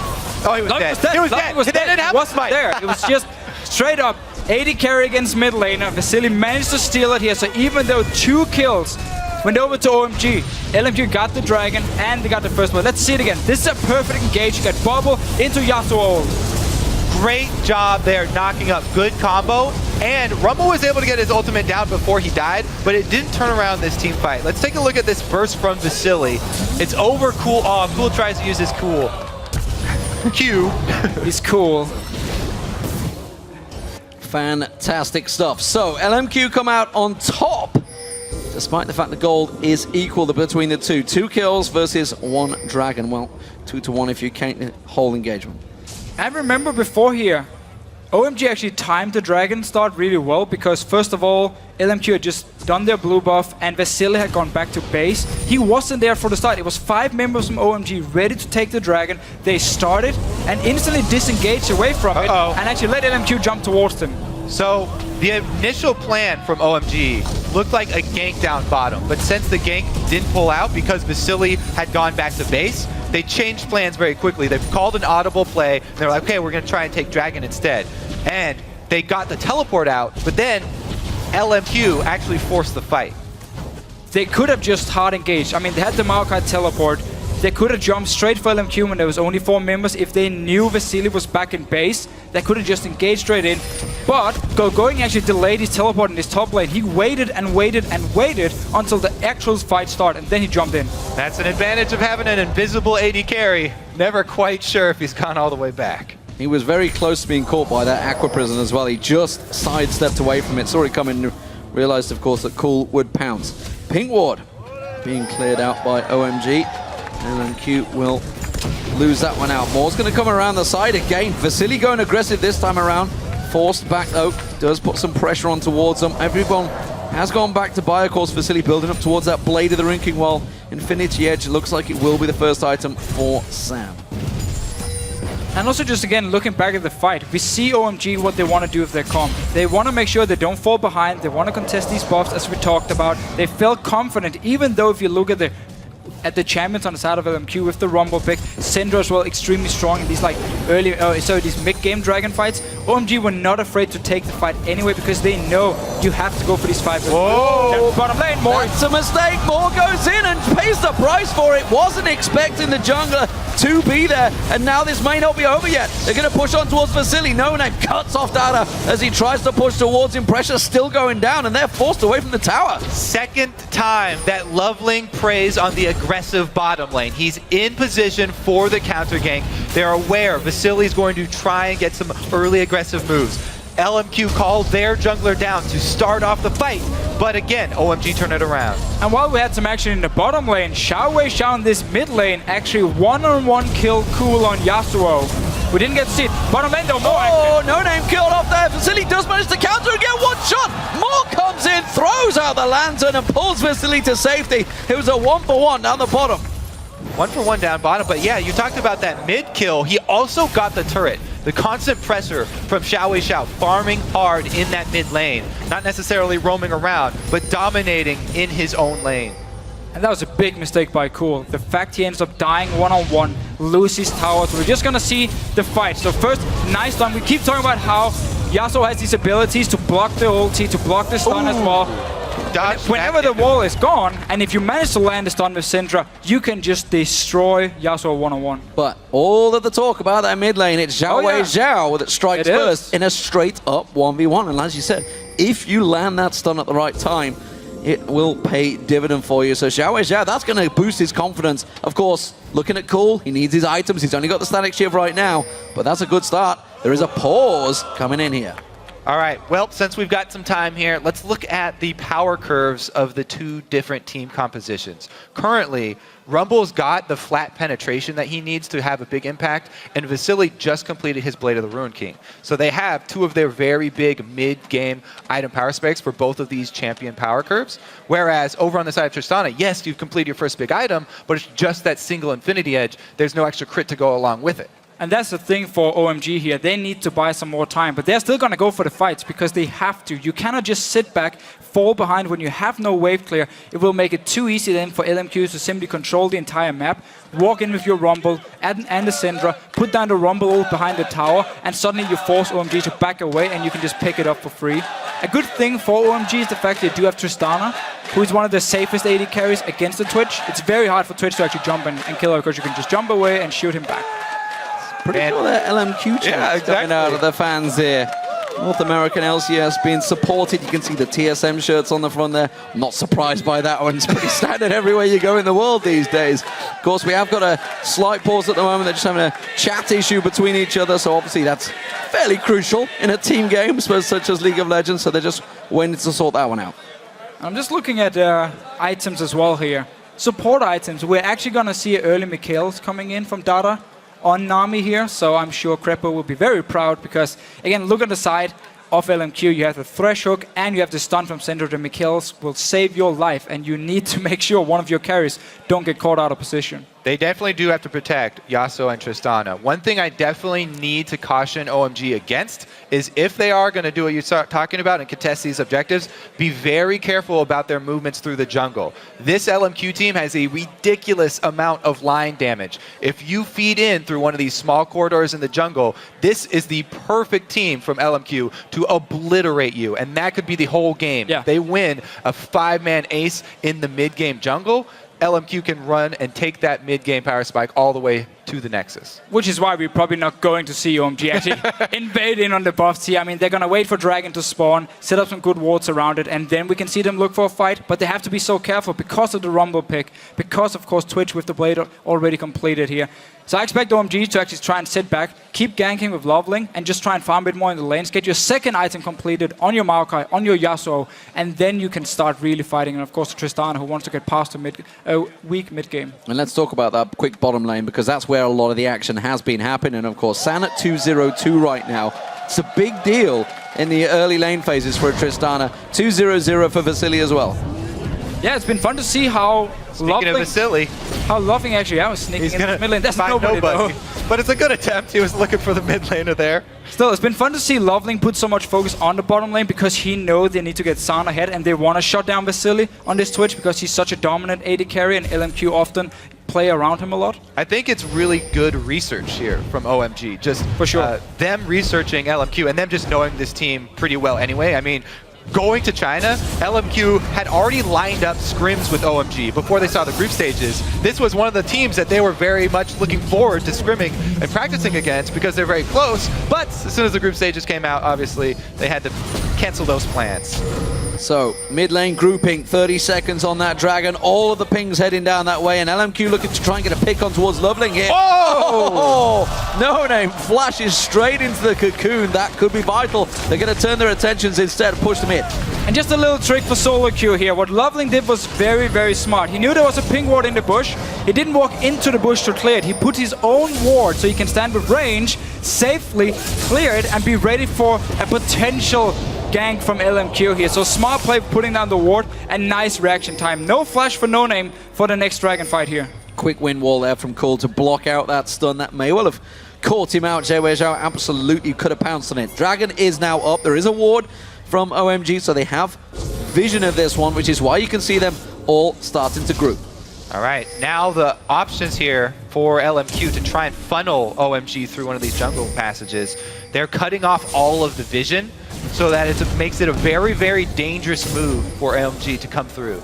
Oh, he was dead. He was dead. They didn't have wasn't smite. there. It was just straight up AD carry against mid laner. Vasily managed to steal it here, so even though 2 kills went over to OMG, LMQ got the dragon and they got the first one. Let's see it again. This is a perfect engage. You got Bubble into Yasuo. Great job there, knocking up. Good combo. And Rumble was able to get his ultimate down before he died, but it didn't turn around this team fight. Let's take a look at this burst from Vasily. It's over Cool. Oh, Cool tries to use his Cool. Q. He's cool. Fantastic stuff. So LMQ come out on top, despite the fact the gold is equal between the two. 2 kills versus 1 dragon. Well, 2-1 if you count the whole engagement. And remember before here, OMG actually timed the dragon start really well because first of all, LMQ had just done their blue buff and Vasily had gone back to base. He wasn't there for the start. It was 5 members from OMG ready to take the dragon. They started and instantly disengaged away from it and actually let LMQ jump towards them. So the initial plan from OMG looked like a gank down bottom, but since the gank didn't pull out because Vasily had gone back to base, they changed plans very quickly. They've called an audible play. And they're like, okay, we're going to try and take dragon instead. And they got the teleport out, but then LMQ actually forced the fight. They could have just hard engaged. I mean, they had the Maokai teleport. They could have jumped straight for LMQ when there was only 4 members. If they knew Vasily was back in base, they could have just engaged straight in. But Going actually delayed his teleport in his top lane. He waited and waited and waited until the actual fight started, and then he jumped in. That's an advantage of having an invisible AD carry. Never quite sure if he's gone all the way back. He was very close to being caught by that Aqua Prison as well. He just sidestepped away from it. Saw it coming, realized, of course, that Cool would pounce. Pink Ward being cleared out by OMG. LMQ will lose that one out. Moore's going to come around the side again. Vasily going aggressive this time around. Forced back though. Does put some pressure on towards them. Everyone has gone back to buy, of course. Vasily building up towards that Blade of the Rinking Wall. Infinity Edge looks like it will be the first item for Sam. And also just again, looking back at the fight, we see OMG what they want to do with their comp. They want to make sure they don't fall behind. They want to contest these buffs as we talked about. They felt confident, even though if you look at the champions on the side of LMQ with the Rumble pick, Syndra as well extremely strong in these like these mid-game dragon fights. OMG were not afraid to take the fight anyway because they know you have to go for these 5. Whoa! Bottom lane, Moore. It's a mistake. Moore goes in and pays the price for it. Wasn't expecting the jungler to be there, and now this may not be over yet. They're going to push on towards Vasily. No Name cuts off Data as he tries to push towards him. Pressure still going down, and they're forced away from the tower. Second time that Loveling preys on the aggressive bottom lane. He's in position for the counter gank. They're aware Vasily's going to try and get some early aggressive moves. LMQ called their jungler down to start off the fight, but again, OMG turned it around. And while we had some action in the bottom lane, Xiao in this mid lane actually one-on-one killed Cool on Yasuo. We didn't get to see it. Bottom lane though, Moore. Oh, No Name killed off there. Vasily does manage to counter and get one shot. Moore comes in, throws out the lantern and pulls Vasily to safety. It was a 1-for-1 down the bottom. 1-for-1 down bottom, but yeah, you talked about that mid kill. He also got the turret. The constant pressure from Xiao, farming hard in that mid lane. Not necessarily roaming around, but dominating in his own lane. And that was a big mistake by Cool. The fact he ends up dying one-on-one, loses towers. We're just gonna see the fight. So first, nice stun. We keep talking about how Yasuo has these abilities to block the ulti, to block the stun as well. Whenever the wall is gone, and if you manage to land the stun with Syndra, you can just destroy Yasuo one-on-one. But all of the talk about that mid lane, it's Xiao that strikes first in a straight-up 1v1. And as you said, if you land that stun at the right time, it will pay dividend for you. So Xiao, that's going to boost his confidence. Of course, looking at Cool, he needs his items. He's only got the static shiv right now, but that's a good start. There is a pause coming in here. All right, well, since we've got some time here, let's look at the power curves of the two different team compositions. Currently, Rumble's got the flat penetration that he needs to have a big impact, and Vasily just completed his Blade of the Ruined King. So they have two of their very big mid-game item power specs for both of these champion power curves. Whereas over on the side of Tristana, yes, you've completed your first big item, but it's just that single Infinity Edge. There's no extra crit to go along with it. And that's the thing for OMG here. They need to buy some more time, but they're still going to go for the fights because they have to. You cannot just sit back, fall behind when you have no wave clear. It will make it too easy then for LMQ to simply control the entire map, walk in with your Rumble, add an Syndra, put down the Rumble ult behind the tower, and suddenly you force OMG to back away and you can just pick it up for free. A good thing for OMG is the fact they do have Tristana, who is one of the safest AD carries against the Twitch. It's very hard for Twitch to actually jump and kill her because you can just jump away and shoot him back. Pretty sure that LMQ chants coming out of the fans here. North American LCS being supported. You can see the TSM shirts on the front there. I'm not surprised by that one. It's pretty standard everywhere you go in the world these days. Of course, we have got a slight pause at the moment. They're just having a chat issue between each other. So obviously that's fairly crucial in a team game such as League of Legends. So they're just waiting to sort that one out. I'm just looking at items as well here. Support items. We're actually going to see early Mikhails coming in from Dada on Nami here, so I'm sure Crepo will be very proud because, again, look at the side of LMQ. You have the Thresh Hook and you have the stun from Syndra. The Mikhails will save your life, and you need to make sure one of your carries don't get caught out of position. They definitely do have to protect Yasuo and Tristana. One thing I definitely need to caution OMG against is if they are going to do what you're talking about and contest these objectives, be very careful about their movements through the jungle. This LMQ team has a ridiculous amount of line damage. If you feed in through one of these small corridors in the jungle, this is the perfect team from LMQ to obliterate you, and that could be the whole game. Yeah. If they win a 5-man ace in the mid-game jungle, LMQ can run and take that mid-game power spike all the way to the Nexus. Which is why we're probably not going to see OMG actually invade in on the buffs here. I mean, they're going to wait for Dragon to spawn, set up some good wards around it, and then we can see them look for a fight. But they have to be so careful because of the Rumble pick, because, of course, Twitch with the Blade already completed here. So I expect OMG to actually try and sit back, keep ganking with Loveling, and just try and farm a bit more in the lanes. Get your second item completed on your Maokai, on your Yasuo, and then you can start really fighting. And of course, Tristana, who wants to get past the weak mid-game. And let's talk about that quick bottom lane, because that's where a lot of the action has been happening. And of course, San at 2-0-2 right now. It's a big deal in the early lane phases for Tristana. 2-0-0 for Vasily as well. Yeah, it's been fun to see how Speaking of Vasily, how Loving actually was sneaking in the mid lane. That's nobody. But it's a good attempt. He was looking for the mid laner there. Still, it's been fun to see Loveling put so much focus on the bottom lane because he knows they need to get San ahead and they want to shut down Vasily on this Twitch because he's such a dominant AD carry and LMQ often play around him a lot. I think it's really good research here from OMG. Just for sure. Them researching LMQ and them just knowing this team pretty well anyway. I mean, going to China, LMQ had already lined up scrims with OMG before they saw the group stages. This was one of the teams that they were very much looking forward to scrimming and practicing against because they're very close. But as soon as the group stages came out, obviously, they had to cancel those plans. So, mid lane grouping, 30 seconds on that Dragon. All of the pings heading down that way, and LMQ looking to try and get a pick on towards Loveling here. Oh! No Name flashes straight into the cocoon. That could be vital. They're going to turn their attentions instead and push them in. And just a little trick for solo queue here. What Loveling did was very, very smart. He knew there was a ping ward in the bush. He didn't walk into the bush to clear it. He put his own ward so he can stand with range, safely clear it, and be ready for a potential gank from LMQ here. So smart play putting down the ward and nice reaction time. No flash for No Name for the next Dragon fight here. Quick wind wall there from Cole to block out that stun. That may well have caught him out. Jay Weizhao absolutely could have pounced on it. Dragon is now up. There is a ward from OMG, so they have vision of this one, which is why you can see them all starting to group. All right, now the options here for LMQ to try and funnel OMG through one of these jungle passages. They're cutting off all of the vision so that it makes it a very, very dangerous move for LMG to come through.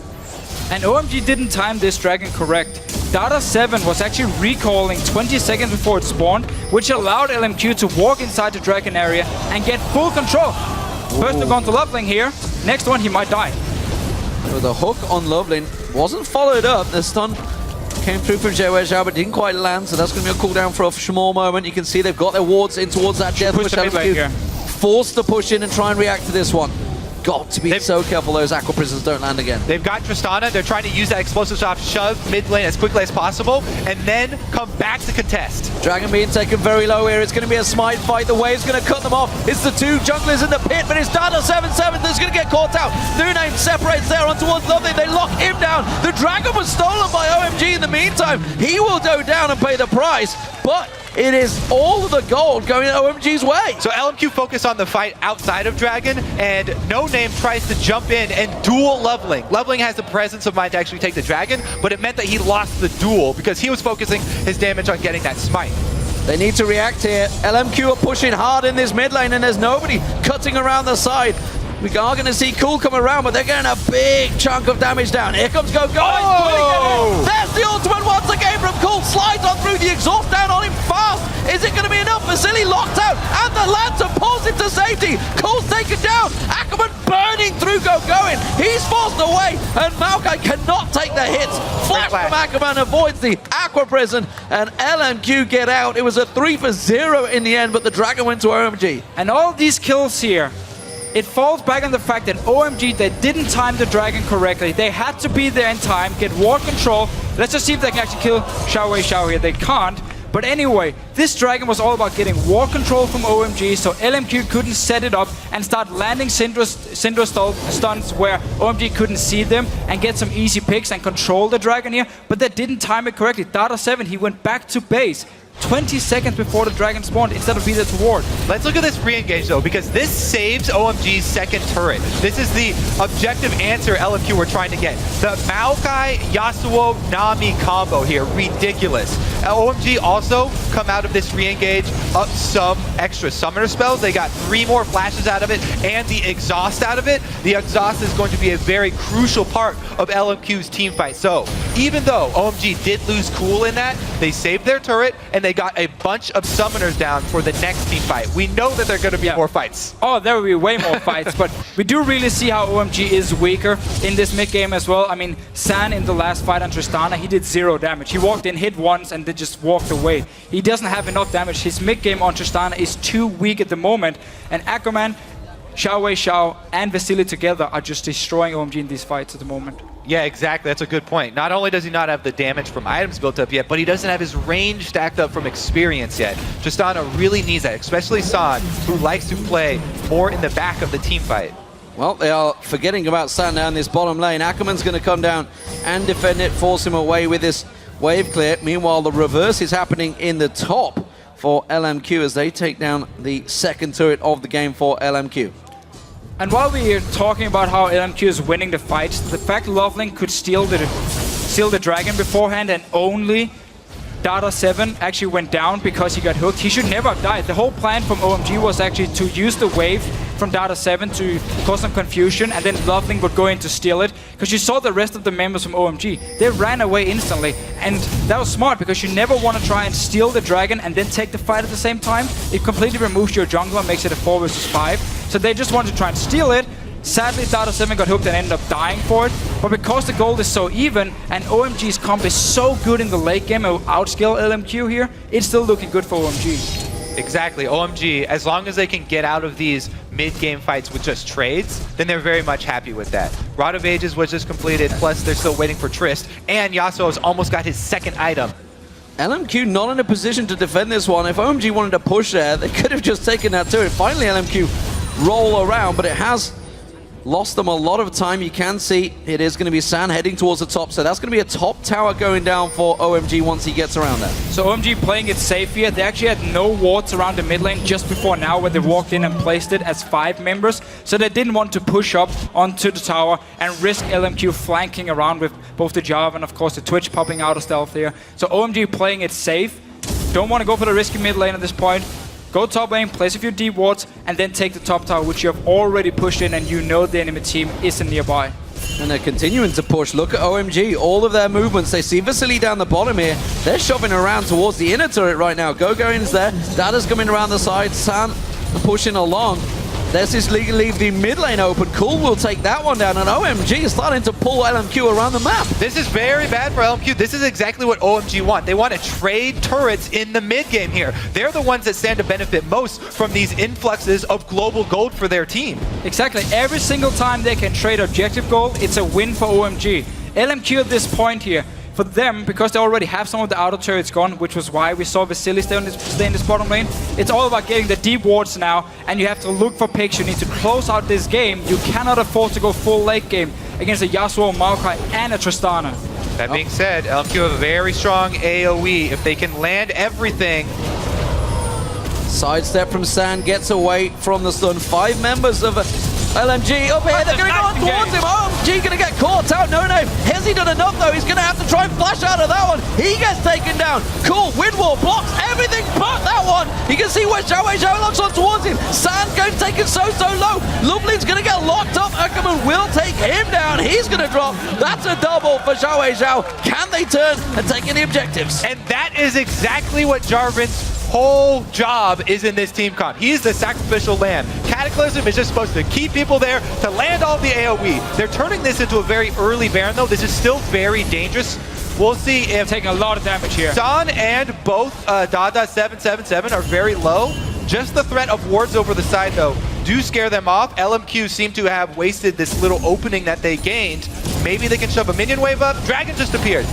And OMG didn't time this Dragon correct. Data 7 was actually recalling 20 seconds before it spawned, which allowed LMQ to walk inside the Dragon area and get full control. First look onto Loveling here. Next one, he might die. So the hook on Loveling wasn't followed up. The stun came through from Jay Weizhao, but didn't quite land, so that's going to be a cooldown for a small moment. You can see they've got their wards in towards that death. forced to push in and try and react to this one. Got to be so careful those Aqua Prisons don't land again. They've got Tristana. They're trying to use that explosive shot, shove mid lane as quickly as possible, and then come back to contest. Dragon being taken very low here. It's going to be a smite fight. The wave's going to cut them off. It's the two junglers in the pit, but it's Dada 7-7 that's going to get caught out. New Name separates there on towards Lovely. They lock him down. The Dragon was stolen by OMG in the meantime. He will go down and pay the price, but it is all of the gold going OMG's way. So LMQ focused on the fight outside of Dragon, and No Name tries to jump in and duel Loveling. Loveling has the presence of mind to actually take the Dragon, but it meant that he lost the duel because he was focusing his damage on getting that smite. They need to react here. LMQ are pushing hard in this mid lane, and there's nobody cutting around the side. We are going to see Cool come around, but they're getting a big chunk of damage down. Here comes Go. Oh! There's the ultimate once again from Cool. Slides on through the exhaust down on him fast. Is it going to be enough? Vasily locked out, and the Lantern pulls him to safety. Cool's taken down. Ackerman burning through Go. He's forced away, and Maokai cannot take the hits. Flash from Ackerman avoids the Aqua Prison, and LMQ get out. It was a 3-for-0 in the end, but the Dragon went to OMG. And all these kills here, it falls back on the fact that OMG, they didn't time the Dragon correctly. They had to be there in time, get ward control. Let's just see if they can actually kill Xiao here. They can't. But anyway, this Dragon was all about getting ward control from OMG, so LMQ couldn't set it up and start landing Syndra stuns where OMG couldn't see them and get some easy picks and control the Dragon here. But they didn't time it correctly. Dada 7, he went back to base 20 seconds before the Dragon spawned instead of be there to ward. Let's look at this re-engage though, because this saves OMG's second turret. This is the objective answer LMQ were trying to get. The Maokai, Yasuo, Nami combo here, ridiculous. OMG also come out of this re-engage up some extra summoner spells. They got 3 more flashes out of it and the exhaust out of it. The exhaust is going to be a very crucial part of LMQ's team fight. So even though OMG did lose Cool in that, they saved their turret and they got a bunch of summoners down for the next team fight. We know that there are going to be more fights. Oh, there will be way more fights, but we do really see how OMG is weaker in this mid game as well. I mean, San in the last fight on Tristana, he did 0 damage. He walked in, hit once, and then just walked away. He doesn't have enough damage. His mid game on Tristana is too weak at the moment, and Ackerman, Xiao, and Vasily together are just destroying OMG in these fights at the moment. Yeah, exactly. That's a good point. Not only does he not have the damage from items built up yet, but he doesn't have his range stacked up from experience yet. Tristana really needs that, especially San, who likes to play more in the back of the team fight. Well, they are forgetting about San down this bottom lane. Ackerman's going to come down and defend it, force him away with this wave clear. Meanwhile, the reverse is happening in the top for LMQ as they take down the second turret of the game for LMQ. And while we are talking about how LMQ is winning the fights, the fact Loveling could steal the Dragon beforehand and only Dada 7 actually went down because he got hooked. He should never have died. The whole plan from OMG was actually to use the wave from Dada 7 to cause some confusion, and then Loveling would go in to steal it. Because you saw the rest of the members from OMG, they ran away instantly. And that was smart because you never want to try and steal the Dragon and then take the fight at the same time. It completely removes your jungler and makes it a 4 versus 5. So they just wanted to try and steal it. Sadly, Dada 7 got hooked and ended up dying for it. But because the gold is so even and OMG's comp is so good in the late game and outscale LMQ here, it's still looking good for OMG. Exactly. OMG, as long as they can get out of these mid-game fights with just trades, then they're very much happy with that. Rod of Ages was just completed, plus they're still waiting for Trist, and Yasuo's almost got his second item. LMQ not in a position to defend this one. If OMG wanted to push there, they could have just taken that turret. Finally, LMQ roll around, but it has lost them a lot of time. You can see it is going to be San heading towards the top, so that's going to be a top tower going down for OMG once he gets around there. So OMG playing it safe here. They actually had no wards around the mid lane just before now where they walked in and placed it as 5 members, so they didn't want to push up onto the tower and risk LMQ flanking around with both the Java and of course the Twitch popping out of stealth here. So OMG playing it safe. Don't want to go for the risky mid lane at this point. Go top lane, place a few deep wards, and then take the top tower, which you have already pushed in and you know the enemy team isn't nearby. And they're continuing to push. Look at OMG, all of their movements. They see Vasily down the bottom here. They're shoving around towards the inner turret right now. Go-Going's there. Dada's coming around the side. San pushing along. This is leave the mid lane open. Cool will take that one down, and OMG is starting to pull LMQ around the map. This is very bad for LMQ. This is exactly what OMG want. They want to trade turrets in the mid game here. They're the ones that stand to benefit most from these influxes of global gold for their team. Exactly. Every single time they can trade objective gold, it's a win for OMG. LMQ at this point here, for them, because they already have some of the outer turrets gone, which was why we saw Vasily stay in this bottom lane, it's all about getting the deep wards now, and you have to look for picks. You need to close out this game. You cannot afford to go full late game against a Yasuo, Maokai, and a Tristana. That being said, LMQ have a very strong AoE. If they can land everything... Sidestep from Sand, gets away from the stun. 5 members of LMG up here, they're going to go on towards him. OMG going to get caught out. No Name, has he done enough though? He's going to have to try and flash out of that one. He gets taken down. Cool, wind wall blocks everything but that one. You can see where Xiao locks on towards him. Sand going to take it so low. Lovely's going to get locked up. Ackerman will take him down. He's going to drop. That's a double for Xiao. Can they turn and take any objectives? And that is exactly what Jarvan's whole job is in this team comp. He's the sacrificial lamb. Cataclysm is just supposed to keep people there to land all the AoE. They're turning this into a very early Baron though. This is still very dangerous. We'll see if taking a lot of damage here. Son and both Dada 777 are very low. Just the threat of wards over the side though do scare them off. LMQ seem to have wasted this little opening that they gained. Maybe they can shove a minion wave up. Dragon just appeared.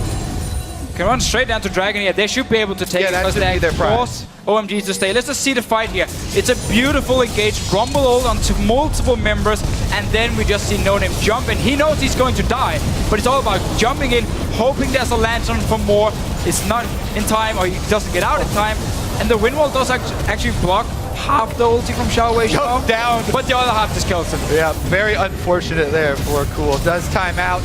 Can run straight down to Dragon here. They should be able to take it because they force OMG to stay. Let's just see the fight here. It's a beautiful engage. Grumble ult onto multiple members, and then we just see No Name jump, and he knows he's going to die, but it's all about jumping in, hoping there's a lantern for more. It's not in time, or he doesn't get out in time, and the wind wall does actually block half the ulti from Xiao down, but the other half just kills him. Yeah, very unfortunate there for Cool. Does time out.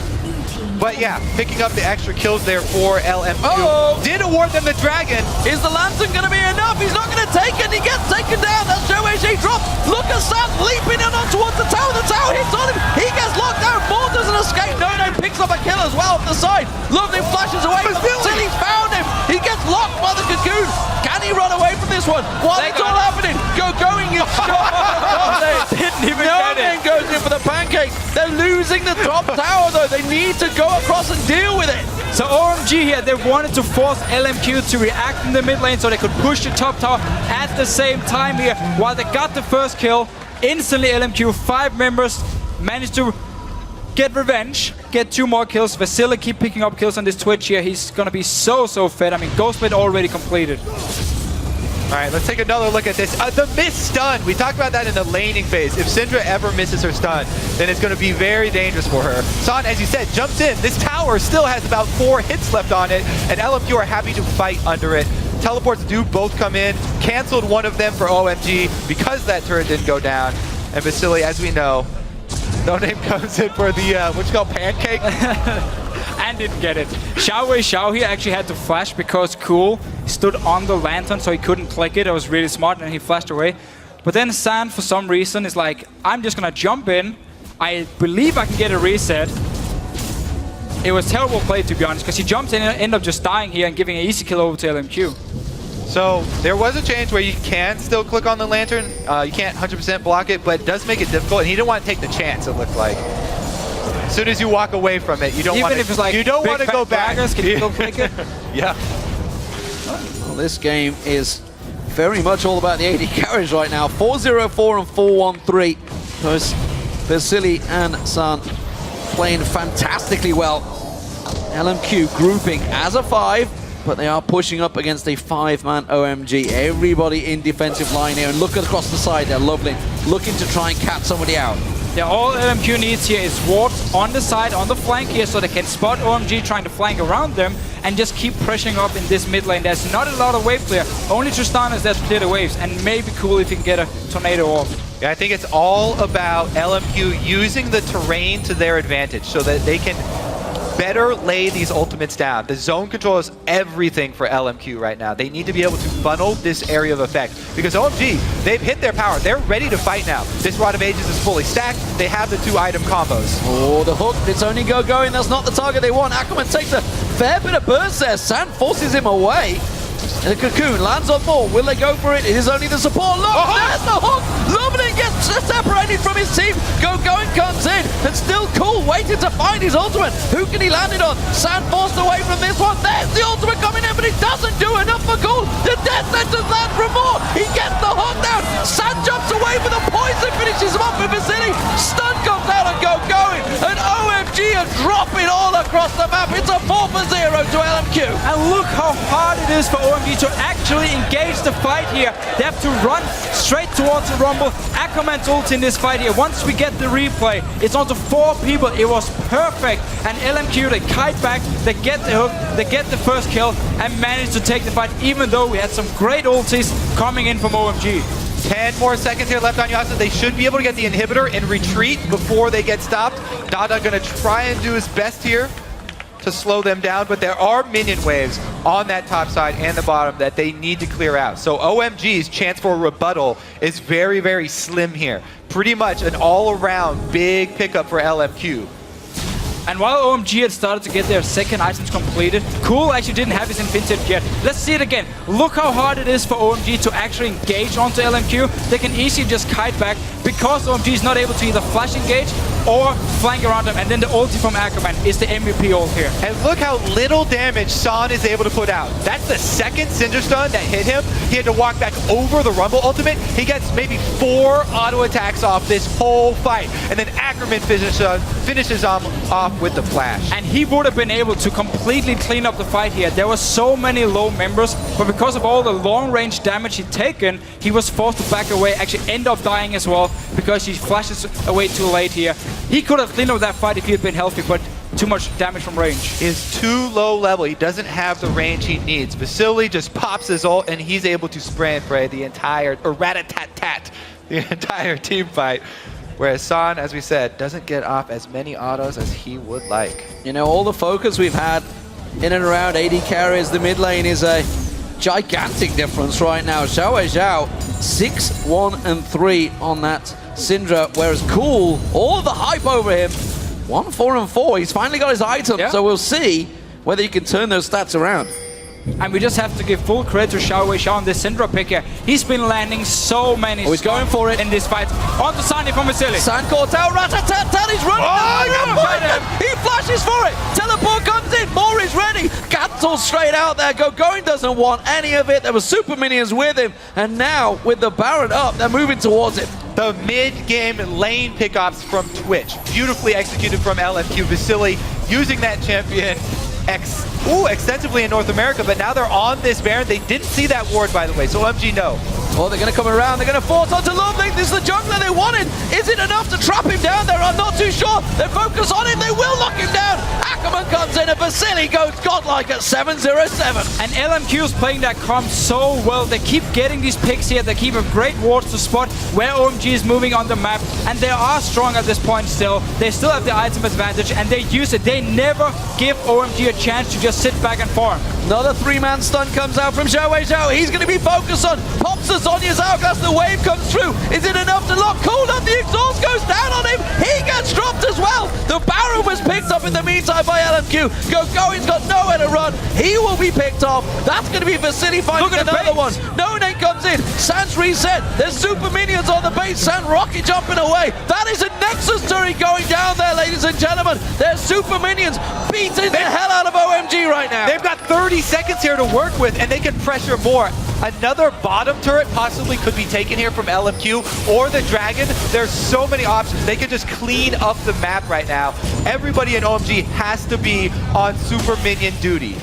But yeah, picking up the extra kills there for LMQ. Did award them the Dragon. Is the Lantern going to be enough? He's not going to take it. He gets taken down. That's Xiao drop. Look at Sam leaping in on towards the tower. The tower hits on him. He gets locked down. Maul doesn't escape. No Name picks up a kill as well off the side. Lovely flashes away. Vasily found him. He gets locked by the cocoon. Can he run away from this one? While it's all happening, going in shot. Didn't even No Name goes in for the pancake. They're losing the top tower though. They need to go across and deal with it. So OMG here, they wanted to force LMQ to react in the mid lane so they could push the top tower at the same time here. While they got the first kill, instantly LMQ, 5 members, managed to get revenge, get 2 more kills. Vasily keep picking up kills on this Twitch here. He's gonna be so fed. I mean, Ghostblade already completed. All right, let's take another look at this. The missed stun. We talked about that in the laning phase. If Syndra ever misses her stun, then it's going to be very dangerous for her. Son, as you said, jumps in. This tower still has about 4 hits left on it, and LMQ are happy to fight under it. Teleports do both come in. Canceled one of them for OMG because that turret didn't go down. And Vasily, as we know, No Name comes in for the, what's called pancake? And didn't get it. Xiao here actually had to flash because Cool stood on the lantern so he couldn't click it. It was really smart and he flashed away. But then Sand, for some reason, is like, I'm just gonna jump in. I believe I can get a reset. It was terrible play, to be honest, because he jumped in and ended up just dying here and giving an easy kill over to LMQ. So there was a change where you can still click on the lantern. You can't 100% block it, but it does make it difficult. And he didn't want to take the chance, it looked like. As soon as you walk away from it, you don't want to. Even if it's like you don't want to go back. Can you go click it? Yeah. Well, this game is very much all about the AD carries right now. 4-0-4 and 4-1-3. Both Vasily and San playing fantastically well. LMQ grouping as a 5, but they are pushing up against a 5-man OMG. Everybody in defensive line here, and look across the side there, Lovely, looking to try and catch somebody out. Yeah, all LMQ needs here is wards on the side, on the flank here, so they can spot OMG trying to flank around them and just keep pressing up in this mid lane. There's not a lot of wave clear. Only Tristana is there to clear the waves, and maybe Cool if you can get a tornado off. Yeah, I think it's all about LMQ using the terrain to their advantage so that they can better lay these ultimates down. The zone control is everything for LMQ right now. They need to be able to funnel this area of effect because OMG, they've hit their power. They're ready to fight now. This Rod of Ages is fully stacked. They have the 2 item combos. Oh, the hook. It's only going. That's not the target they want. Ackerman takes a fair bit of burst there. Sand forces him away. And the Cocoon lands on more. Will they go for it? It is only the support. Look, there's the hook. Lovely gets separated from his team. Going comes in. And still Cool waiting to find his ultimate. Who can he land it on? Sand forced away from this one. There's the ultimate coming in, but it doesn't do enough for Cool. The death sentence lands from more. He gets the hook down. Sand jumps away for the poison. Finishes him off with Vasily. Stun comes out and going. And OMG are dropping all across the map. It's a 4-0 to LMQ. And look how hard it is for OMG to actually engage the fight here. They have to run straight towards the Rumble. Ackerman's ult in this fight here. Once we get the replay, it's on to 4 people. It was perfect. And LMQ, they kite back, they get the hook, they get the first kill, and manage to take the fight, even though we had some great ultis coming in from OMG. 10 more seconds here left on Yasuo. They should be able to get the inhibitor and retreat before they get stopped. Dada gonna try and do his best here to slow them down, but there are minion waves on that top side and the bottom that they need to clear out. So OMG's chance for a rebuttal is very, very slim here. Pretty much an all-around big pickup for LMQ. And while OMG had started to get their second items completed, Cool actually didn't have his Infinity yet. Let's see it again. Look how hard it is for OMG to actually engage onto LMQ. They can easily just kite back because OMG is not able to either flash engage or flank around them. And then the ulti from Ackerman is the MVP ult here. And look how little damage San is able to put out. That's the second Cinder Stun that hit him. He had to walk back over the Rumble ultimate. He gets maybe 4 auto attacks off this whole fight. And then Ackerman finishes off with the flash. And he would have been able to completely clean up the fight here. There were so many low members, but because of all the long-range damage he'd taken, he was forced to back away, actually end up dying as well, because he flashes away too late here. He could have cleaned up that fight if he had been healthy, but too much damage from range. Is too low level. He doesn't have the range he needs. Vasily just pops his ult, and he's able to spray and pray the entire, or rat-a-tat-tat, the entire team fight. Whereas San, as we said, doesn't get off as many autos as he would like. You know, all the focus we've had in and around AD carries, the mid lane is a gigantic difference right now. Xiao Zhao, 6-1-3 on that Syndra, whereas Cool, all of the hype over him, 1-4-4. He's finally got his item, so we'll see whether he can turn those stats around. And we just have to give full credit to Xiao Wei Xiao on this Syndra pick here. He's been landing so many he's going for it in this fight. On to Sandy from Vasily. San caught out, rat-a-tat-tat, he's running. He flashes for it. Teleport comes in, Moore is ready. Cancel straight out there. Going doesn't want any of it. There were super minions with him. And now, with the Baron up, they're moving towards him. The mid-game lane pickups from Twitch. Beautifully executed from LMQ. Vasily using that champion extensively in North America, but now they're on this Baron. They didn't see that ward, by the way, so OMG no. Oh, they're going to come around. They're going to force onto Lovely. This is the jungler they wanted. Is it enough to trap him down there? I'm not too sure. They focus on him. They will knock him down. Ackerman comes in and Vasily goes godlike at 7-0-7. And LMQ is playing that comp so well. They keep getting these picks here. They keep a great wards to spot where OMG is moving on the map. And they are strong at this point still. They still have the item advantage and they use it. They never give OMG a chance to just sit back and farm. Another 3-man stun comes out from Xiao Wei Xiao. He's going to be focused on. Pops the Sonya's hourglass. The wave comes through. Is it enough to lock? Cool up. The exhaust goes down on him. He gets dropped as well. The Baron was picked up in the meantime by LMQ. Going's got nowhere to run. He will be picked off. That's going to be Vasily finding another one. No Nate comes in. Sands reset. There's super minions on the base. Sand rocket jumping away. That is a Nexus turret going down there, ladies and gentlemen. There's super minions beating the hell out of OMG right now. They've got 30 seconds here to work with, and they can pressure more. Another bottom turret possibly could be taken here from LMQ or the Dragon. There's so many options. They can just clean up the map right now. Everybody in OMG has to be on super minion duty.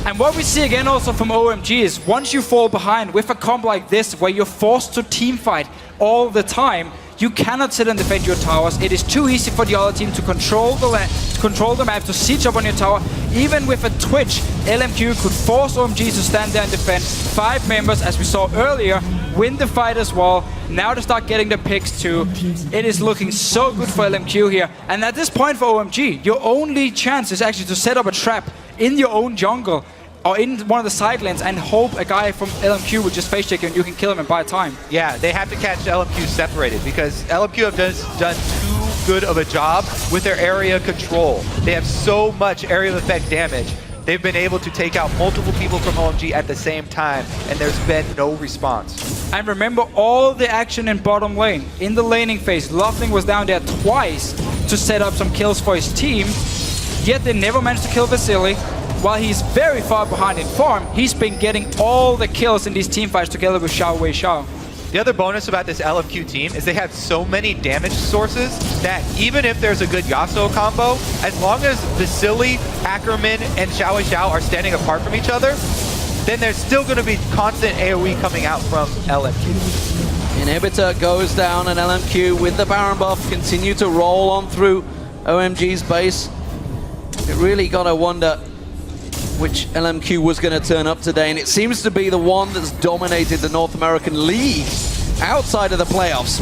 And what we see again also from OMG is once you fall behind with a comp like this where you're forced to team fight all the time, you cannot sit and defend your towers. It is too easy for the other team to control the map, to siege up on your tower. Even with a Twitch, LMQ could force OMG to stand there and defend. 5 members, as we saw earlier, win the fight as well. Now to start getting the picks too. It is looking so good for LMQ here. And at this point for OMG, your only chance is actually to set up a trap in your own jungle or in one of the side lanes and hope a guy from LMQ will just face check you and you can kill him and buy time. Yeah, they have to catch LMQ separated because LMQ have done too good of a job with their area control. They have so much area of effect damage they've been able to take out multiple people from OMG at the same time, and there's been no response. And remember all the action in bottom lane. In the laning phase, Loveling was down there twice to set up some kills for his team, yet they never managed to kill Vasily. While he's very far behind in farm, he's been getting all the kills in these teamfights together with Xiao Wei Xiao. The other bonus about this LMQ team is they have so many damage sources that even if there's a good Yasuo combo, as long as Vasily, Ackerman, and Xiao Wei Xiao are standing apart from each other, then there's still going to be constant AoE coming out from LMQ. Inhibitor goes down, and LMQ with the Baron buff continue to roll on through OMG's base. It really got to wonder which LMQ was going to turn up today, and it seems to be the one that's dominated the North American League outside of the playoffs.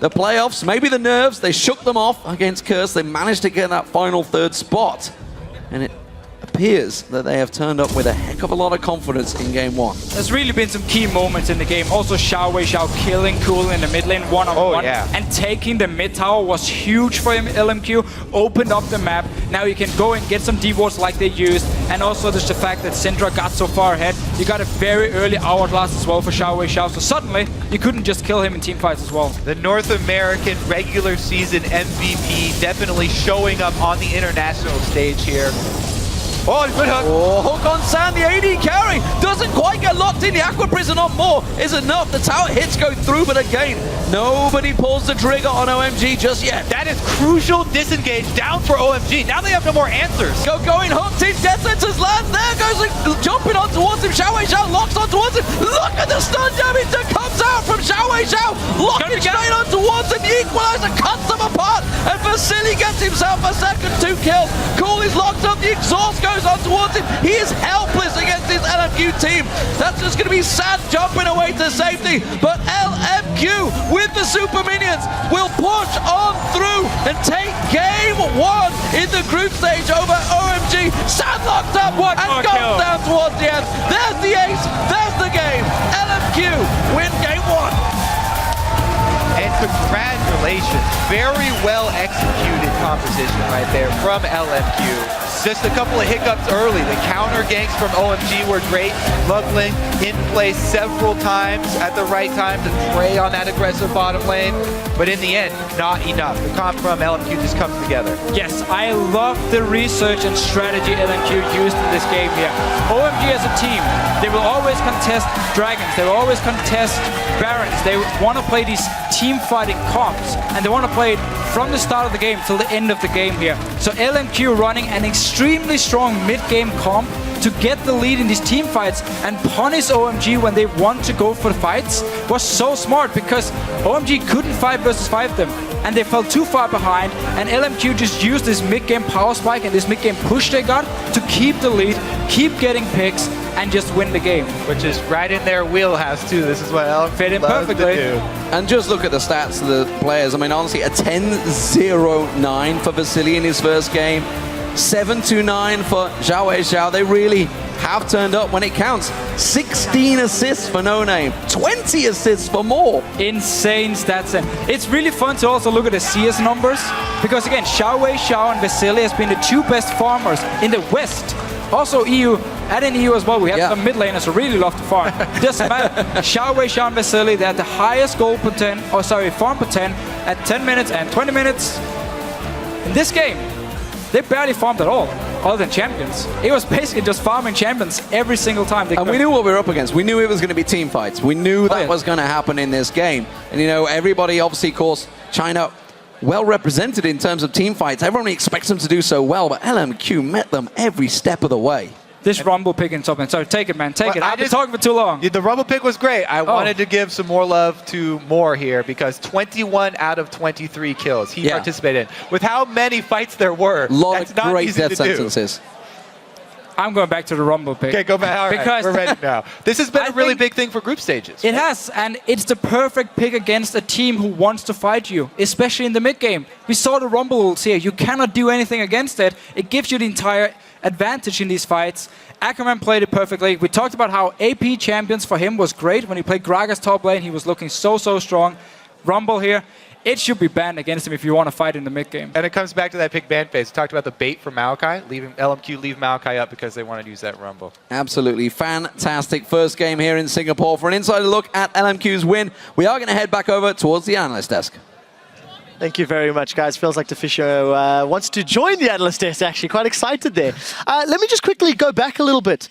The playoffs, maybe the nerves, they shook them off against Curse. They managed to get that final third spot, and it appears that they have turned up with a heck of a lot of confidence in game one. There's really been some key moments in the game. Also, Xiao Wei Xiao killing Cool in the mid lane one-on-one. And taking the mid tower was huge for him. LMQ opened up the map. Now you can go and get some D-wards like they used. And also there's the fact that Syndra got so far ahead. You got a very early hourglass as well for Xiao Wei Xiao. So suddenly, you couldn't just kill him in teamfights as well. The North American regular season MVP definitely showing up on the international stage here. Oh, good hook. Oh, hook on San, the AD carry doesn't quite get locked in. The Aqua Prison on more is enough. The tower hits go through, but again, nobody pulls the trigger on OMG just yet. That is crucial disengage down for OMG. Now they have no more answers. Going hooked in, Death Sentence lands. There goes jumping on towards him. Xiao Wei Xiao locks on towards him. Look at the stun damage that comes out from Xiao Wei Xiao. Locking straight on towards him. The Equalizer cuts them apart. And Vasily gets himself a second 2 kills. Cool is locked up. The exhaust goes on towards him. He is helpless against this LMQ team. That's just going to be sad jumping away to safety. But LMQ with the super minions will push on through and take game one in the group stage over OMG. Sad locked up and goes down towards the end. There's the ace. There's the game. LMQ win game one. And congratulations. Very well executed composition right there from LMQ. Just a couple of hiccups early. The counter ganks from OMG were great. Loveling in place several times at the right time to prey on that aggressive bottom lane. But in the end, not enough. The comp from LMQ just comes together. Yes, I love the research and strategy LMQ used in this game here. OMG as a team, they will always contest dragons. They will always contest barons. They want to play these team fighting comps, and they want to play it from the start of the game till the end of the game here. So LMQ running an extremely strong mid-game comp to get the lead in these team fights and punish OMG when they want to go for the fights was so smart, because OMG couldn't 5v5 them and they fell too far behind, and LMQ just used this mid-game power spike and this mid-game push they got to keep the lead, keep getting picks, and just win the game. Which is right in their wheelhouse too. This is what LMQ fit in loves perfectly. to do. And just look at the stats of the players. I mean, honestly, a 10-0-9 for Vasily in his first game. 7-2-9 for Xiao Wei Xiao. They really have turned up when it counts. 16 assists for No Name, 20 assists for more. Insane stats. It's really fun to also look at the CS numbers, because again, Xiao Wei Xiao and Vasily has been the two best farmers in the West. Also EU, and in EU as well, we have some mid laners who really love to farm. Doesn't matter. Xiao Wei Xiao and Vasily, they had the highest goal per 10, farm per 10 at 10 minutes and 20 minutes. In this game, they barely farmed at all, other than champions. It was basically just farming champions every single time. And we knew what we were up against. We knew it was going to be team fights. We knew that was going to happen in this game. And you know, everybody obviously, of course, China well represented in terms of team fights. Everyone expects them to do so well, but LMQ met them every step of the way. This Rumble pick in top end. Sorry, take it, man. Take it. I've been talking for too long. The Rumble pick was great. I wanted to give some more love to Moore here, because 21 out of 23 kills he participated in. With how many fights there were, a lot that's of not great easy death to do. sentences. I'm going back to the Rumble pick. Okay, go back. All right, because we're ready now. This has been a really big thing for group stages. It has, and it's the perfect pick against a team who wants to fight you, especially in the mid game. We saw the Rumble rules here. You cannot do anything against it. It gives you the entire advantage in these fights. Ackerman played it perfectly. We talked about how AP champions for him was great. When he played Gragas top lane, he was looking so strong. Rumble here. It should be banned against him if you want to fight in the mid game. And it comes back to that pick ban phase. We talked about the bait for Maokai, leaving LMQ leave Maokai up because they want to use that Rumble. Absolutely fantastic first game here in Singapore. For an insider look at LMQ's win, we are going to head back over towards the analyst desk. Thank you very much, guys. Feels like Deficio wants to join the analyst desk, actually. Quite excited there. Let me just quickly go back a little bit.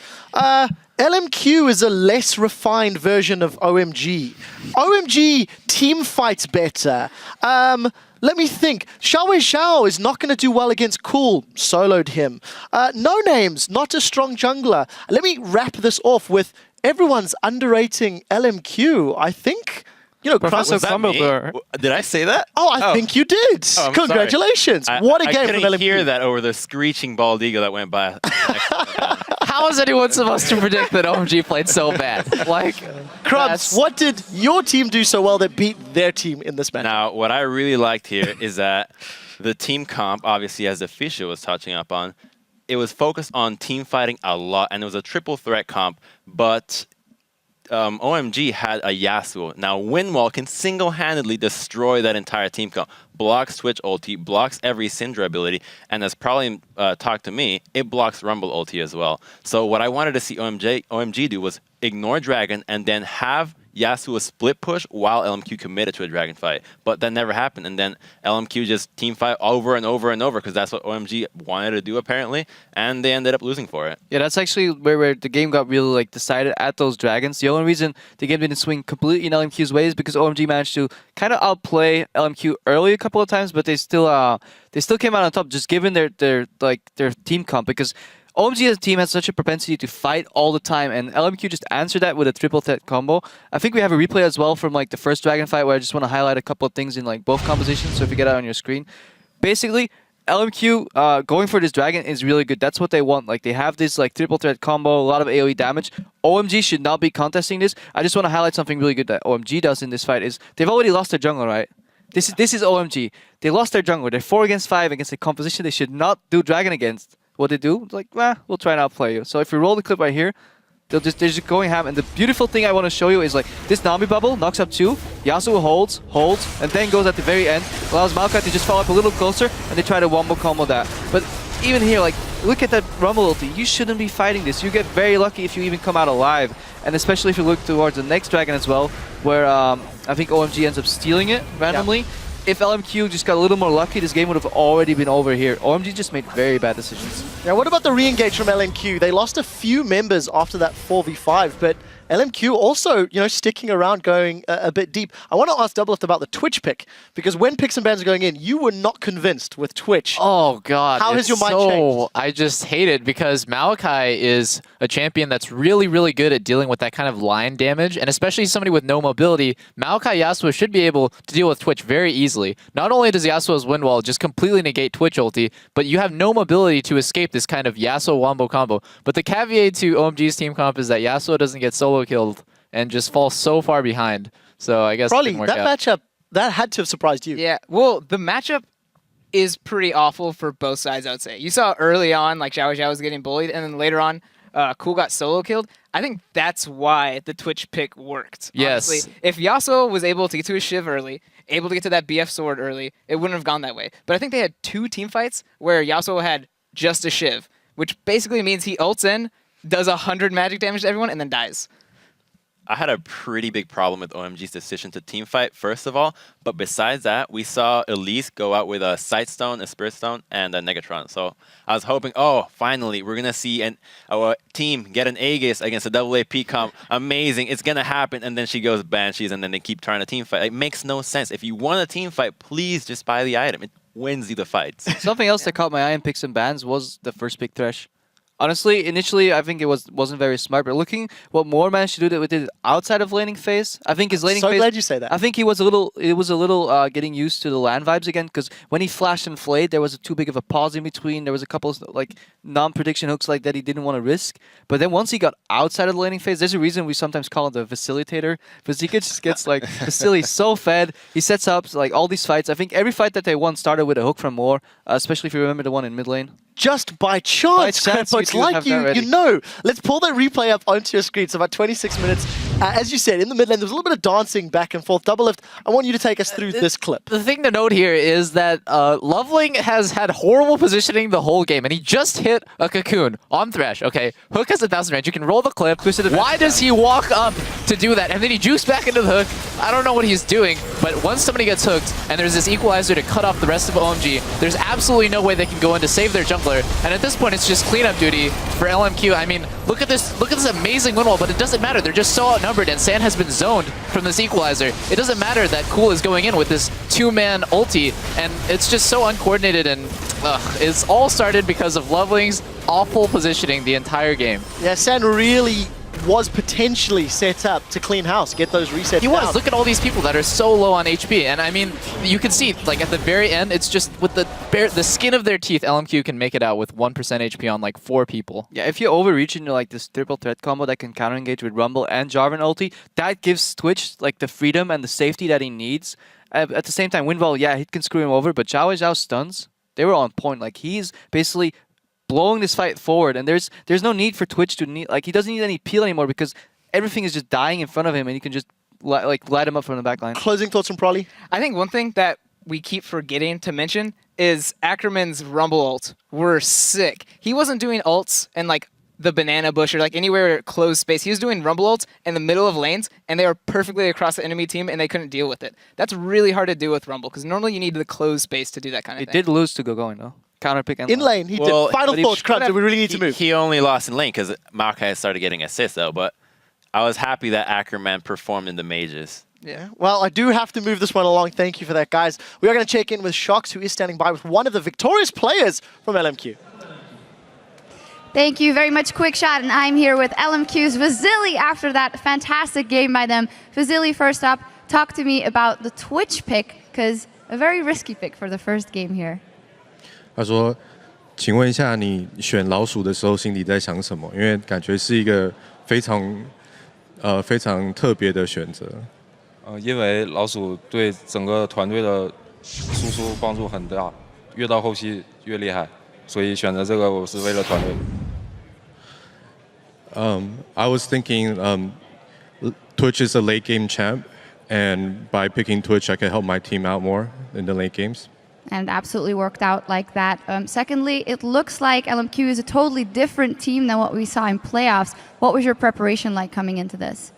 LMQ is a less refined version of OMG. OMG team fights better. Let me think. Xiaowei Xiao is not going to do well against Cool. Soloed him. No Names, not a strong jungler. Let me wrap this off with everyone's underrating LMQ. I think... You know, Professor Dumbledore. Did I say that? Oh, I think you did. Oh, Congratulations. What a game I from couldn't LMQ. hear that over the screeching bald eagle that went by. How is anyone supposed to predict that OMG played so bad? Like, Krubs, what did your team do so well that beat their team in this match? Now, what I really liked here is that the team comp, obviously, as the Fisher was touching up on, it was focused on team fighting a lot, and it was a triple threat comp, but OMG had a Yasuo. Now, Winwall can single-handedly destroy that entire team comp. Blocks Twitch ulti, blocks every Syndra ability, and as probably talked to me, it blocks Rumble ulti as well. So what I wanted to see OMG do was ignore Dragon and then have Yasuo split push while LMQ committed to a Dragon fight. But that never happened, and then LMQ just team fight over and over and over because that's what OMG wanted to do apparently, and they ended up losing for it. Yeah, that's actually where the game got really like decided at those dragons. The only reason the game didn't swing completely in LMQ's way is because OMG managed to kind of outplay LMQ early a couple of times, but they still came out on top just given their team comp, because OMG as a team has such a propensity to fight all the time, and LMQ just answered that with a triple threat combo. I think we have a replay as well from like the first dragon fight where I just want to highlight a couple of things in like both compositions. So if you get it on your screen, basically LMQ going for this dragon is really good. That's what they want. Like they have this like triple threat combo, a lot of AoE damage. OMG should not be contesting this. I just want to highlight something really good that OMG does in this fight is they've already lost their jungle, right? This is OMG. They lost their jungle. They're 4 against 5 against a composition they should not do dragon against. What they do, like, we'll try and outplay you. So if we roll the clip right here, they're just going ham. And the beautiful thing I want to show you is like this Nami bubble knocks up 2, Yasuo holds, and then goes at the very end, allows Maokai to just follow up a little closer, and they try to wombo combo that. But even here, like, look at that Rumble ulti. You shouldn't be fighting this. You get very lucky if you even come out alive. And especially if you look towards the next dragon as well, where I think OMG ends up stealing it randomly. Yeah. If LMQ just got a little more lucky, this game would have already been over here. OMG just made very bad decisions. Now, what about the re-engage from LMQ? They lost a few members after that 4v5, but LMQ also, you know, sticking around, going a bit deep. I want to ask Doublelift about the Twitch pick, because when picks and bans are going in, you were not convinced with Twitch. Oh, God. How has your mind changed? I just hate it because Maokai is a champion that's really, really good at dealing with that kind of line damage, and especially somebody with no mobility. Maokai Yasuo should be able to deal with Twitch very easily. Not only does Yasuo's wind wall just completely negate Twitch ulti, but you have no mobility to escape this kind of Yasuo wombo combo. But the caveat to OMG's team comp is that Yasuo doesn't get solo killed and just falls so far behind. So I guess probably that matchup that had to have surprised you. Yeah, well, the matchup is pretty awful for both sides, I would say. You saw early on, like Xiao Xiao was getting bullied, and then later on, Cool got solo killed. I think that's why the Twitch pick worked. Yes. Honestly. If Yasuo was able to get to his Shiv early, able to get to that BF sword early, it wouldn't have gone that way. But I think they had 2 team fights where Yasuo had just a Shiv, which basically means he ults in, does 100 magic damage to everyone, and then dies. I had a pretty big problem with OMG's decision to teamfight, first of all. But besides that, we saw Elise go out with a Sightstone, a Spirit Stone, and a Negatron. So I was hoping, oh, finally, we're going to see our team get an Aegis against a double AP comp. Amazing. It's going to happen. And then she goes Banshees, and then they keep trying to teamfight. It makes no sense. If you want a teamfight, please just buy the item. It wins you the fights. Something else that caught my eye in picks and bans was the first pick Thresh. Honestly, initially, I think it wasn't very smart, but looking what Moore managed to do with it outside of laning phase, I think his laning phase... So glad you say that. I think it was a little getting used to the LAN vibes again, because when he flashed and flayed, there was too big of a pause in between. There was a couple of like non-prediction hooks like that he didn't want to risk. But then once he got outside of the laning phase, there's a reason we sometimes call him the facilitator, because he just gets like facility so fed. He sets up like all these fights. I think every fight that they won started with a hook from Moore, especially if you remember the one in mid lane. Just by chance, you it's like you know. Let's pull that replay up onto your screen. So about 26 minutes As you said, in the mid lane, there was a little bit of dancing back and forth. Doublelift, I want you to take us through this clip. The thing to note here is that Loveling has had horrible positioning the whole game, and he just hit a cocoon on Thresh, okay? Hook has 1,000 range. You can roll the clip. Why does he walk up to do that? And then he jukes back into the hook. I don't know what he's doing, but once somebody gets hooked and there's this equalizer to cut off the rest of OMG, there's absolutely no way they can go in to save their jungler. And at this point, it's just cleanup duty for LMQ. I mean, look at this amazing win wall, but it doesn't matter. They're just so outnumbered, and Sand has been zoned from this equalizer. It doesn't matter that Cool is going in with this two-man ulti, and it's just so uncoordinated, and it's all started because of Loveling's awful positioning the entire game. Yeah, Sand really was potentially set up to clean house, get those resets He down. was. Look at all these people that are so low on HP. And I mean, you can see, like, at the very end, it's just with the skin of their teeth, LMQ can make it out with 1% HP on, like, 4 people. Yeah, if you overreach into, like, this triple threat combo that can counter-engage with Rumble and Jarvan ulti, that gives Twitch, like, the freedom and the safety that he needs. At the same time, Windwall, yeah, he can screw him over, but Zhao Zhao's stuns, they were on point. Like, he's basically blowing this fight forward, and there's no need for Twitch to need, like, he doesn't need any peel anymore because everything is just dying in front of him, and you can just light him up from the back line. Closing thoughts from Prolly? I think one thing that we keep forgetting to mention is Ackerman's Rumble ult were sick. He wasn't doing ults in like the banana bush or like anywhere closed space. He was doing Rumble ults in the middle of lanes, and they were perfectly across the enemy team, and they couldn't deal with it. That's really hard to do with Rumble because normally you need the closed space to do that kind of thing. It did lose to going though. Counter pick and in lane, he did. Final thoughts, Crunch, we really need to move. He only lost in lane because Maokai started getting assists though, but I was happy that Ackerman performed in the mages. Yeah, well, I do have to move this one along. Thank you for that, guys. We are going to check in with Shox, who is standing by with one of the victorious players from LMQ. Thank you very much, Quick Shot, and I'm here with LMQ's Vasily after that fantastic game by them. Vasily, first up, talk to me about the Twitch pick, because a very risky pick for the first game here. 他说：“请问一下，你选老鼠的时候心里在想什么？因为感觉是一个非常特别的选择。因为老鼠对整个团队的输出帮助很大，越到后期越厉害，所以选择这个我是为了团队。” I was thinking, Twitch is a late game champ, and by picking Twitch, I can help my team out more in the late games. And absolutely worked out like that. Secondly, it looks like LMQ is a totally different team than what we saw in playoffs. What was your preparation like coming into this?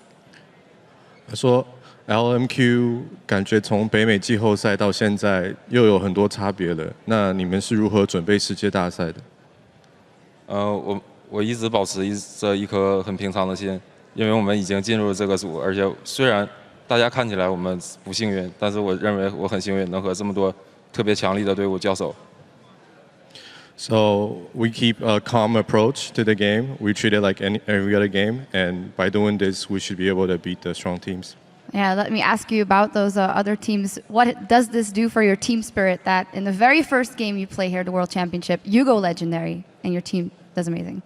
他说 LMQ 感觉从北美季后赛到现在又有很多差别了。那你们是如何准备世界大赛的？我一直保持着一颗很平常的心，因为我们已经进入了这个组，而且虽然大家看起来我们不幸运，但是我认为我很幸运能和这么多特别强力的队伍交手。So we keep a calm approach to the game. We treat it like every other game, and by doing this, we should be able to beat the strong teams. Yeah, let me ask you about those other teams. What does this do for your team spirit that in the very first game you play here at the World Championship, you go legendary and your team does amazing?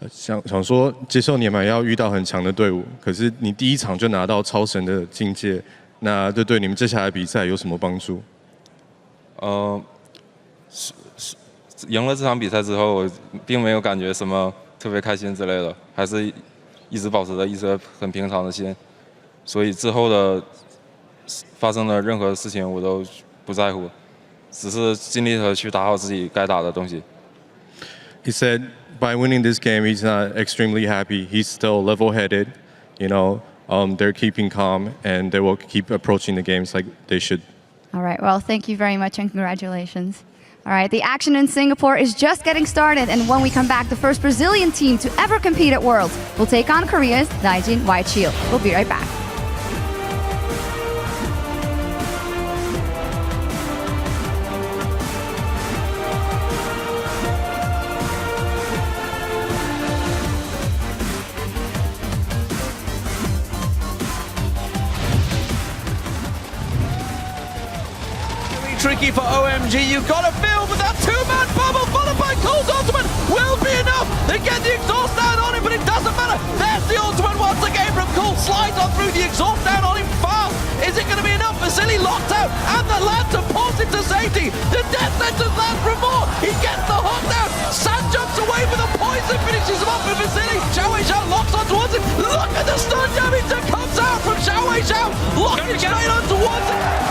想说接受你们要遇到很强的队伍，可是你第一场就拿到超神的境界，那这对你们接下来比赛有什么帮助？赢了这场比赛之后，我并没有感觉什么特别开心之类的，还是一直保持着一颗很平常的心，所以之后的发生的任何事情我都不在乎，只是尽力的去打好自己该打的东西。He said by winning this game, he's not extremely happy. He's still level-headed, you know. They're keeping calm, and they will keep approaching the games like they should. All right, well, thank you very much and congratulations. All right, the action in Singapore is just getting started, and when we come back, the first Brazilian team to ever compete at Worlds will take on Korea's D1G1. We'll be right back. Tricky for OMG, you've got to build with that two-man bubble followed by Cole's ultimate will be enough. They get the exhaust down on him, but it doesn't matter. There's the ultimate once again from Cole. Slides on through the exhaust down on him fast. Is it going to be enough? Vasily locked out, and the Lanta pulls him to safety. The death sentence lands from more. He gets the hook down. San jumps away with a poison, finishes him off with Vasily. Zhao locks RaidBoss onto Watson. Look at the stun damage that comes out from Xiao Wei Xiao. Locking straight onto Watson.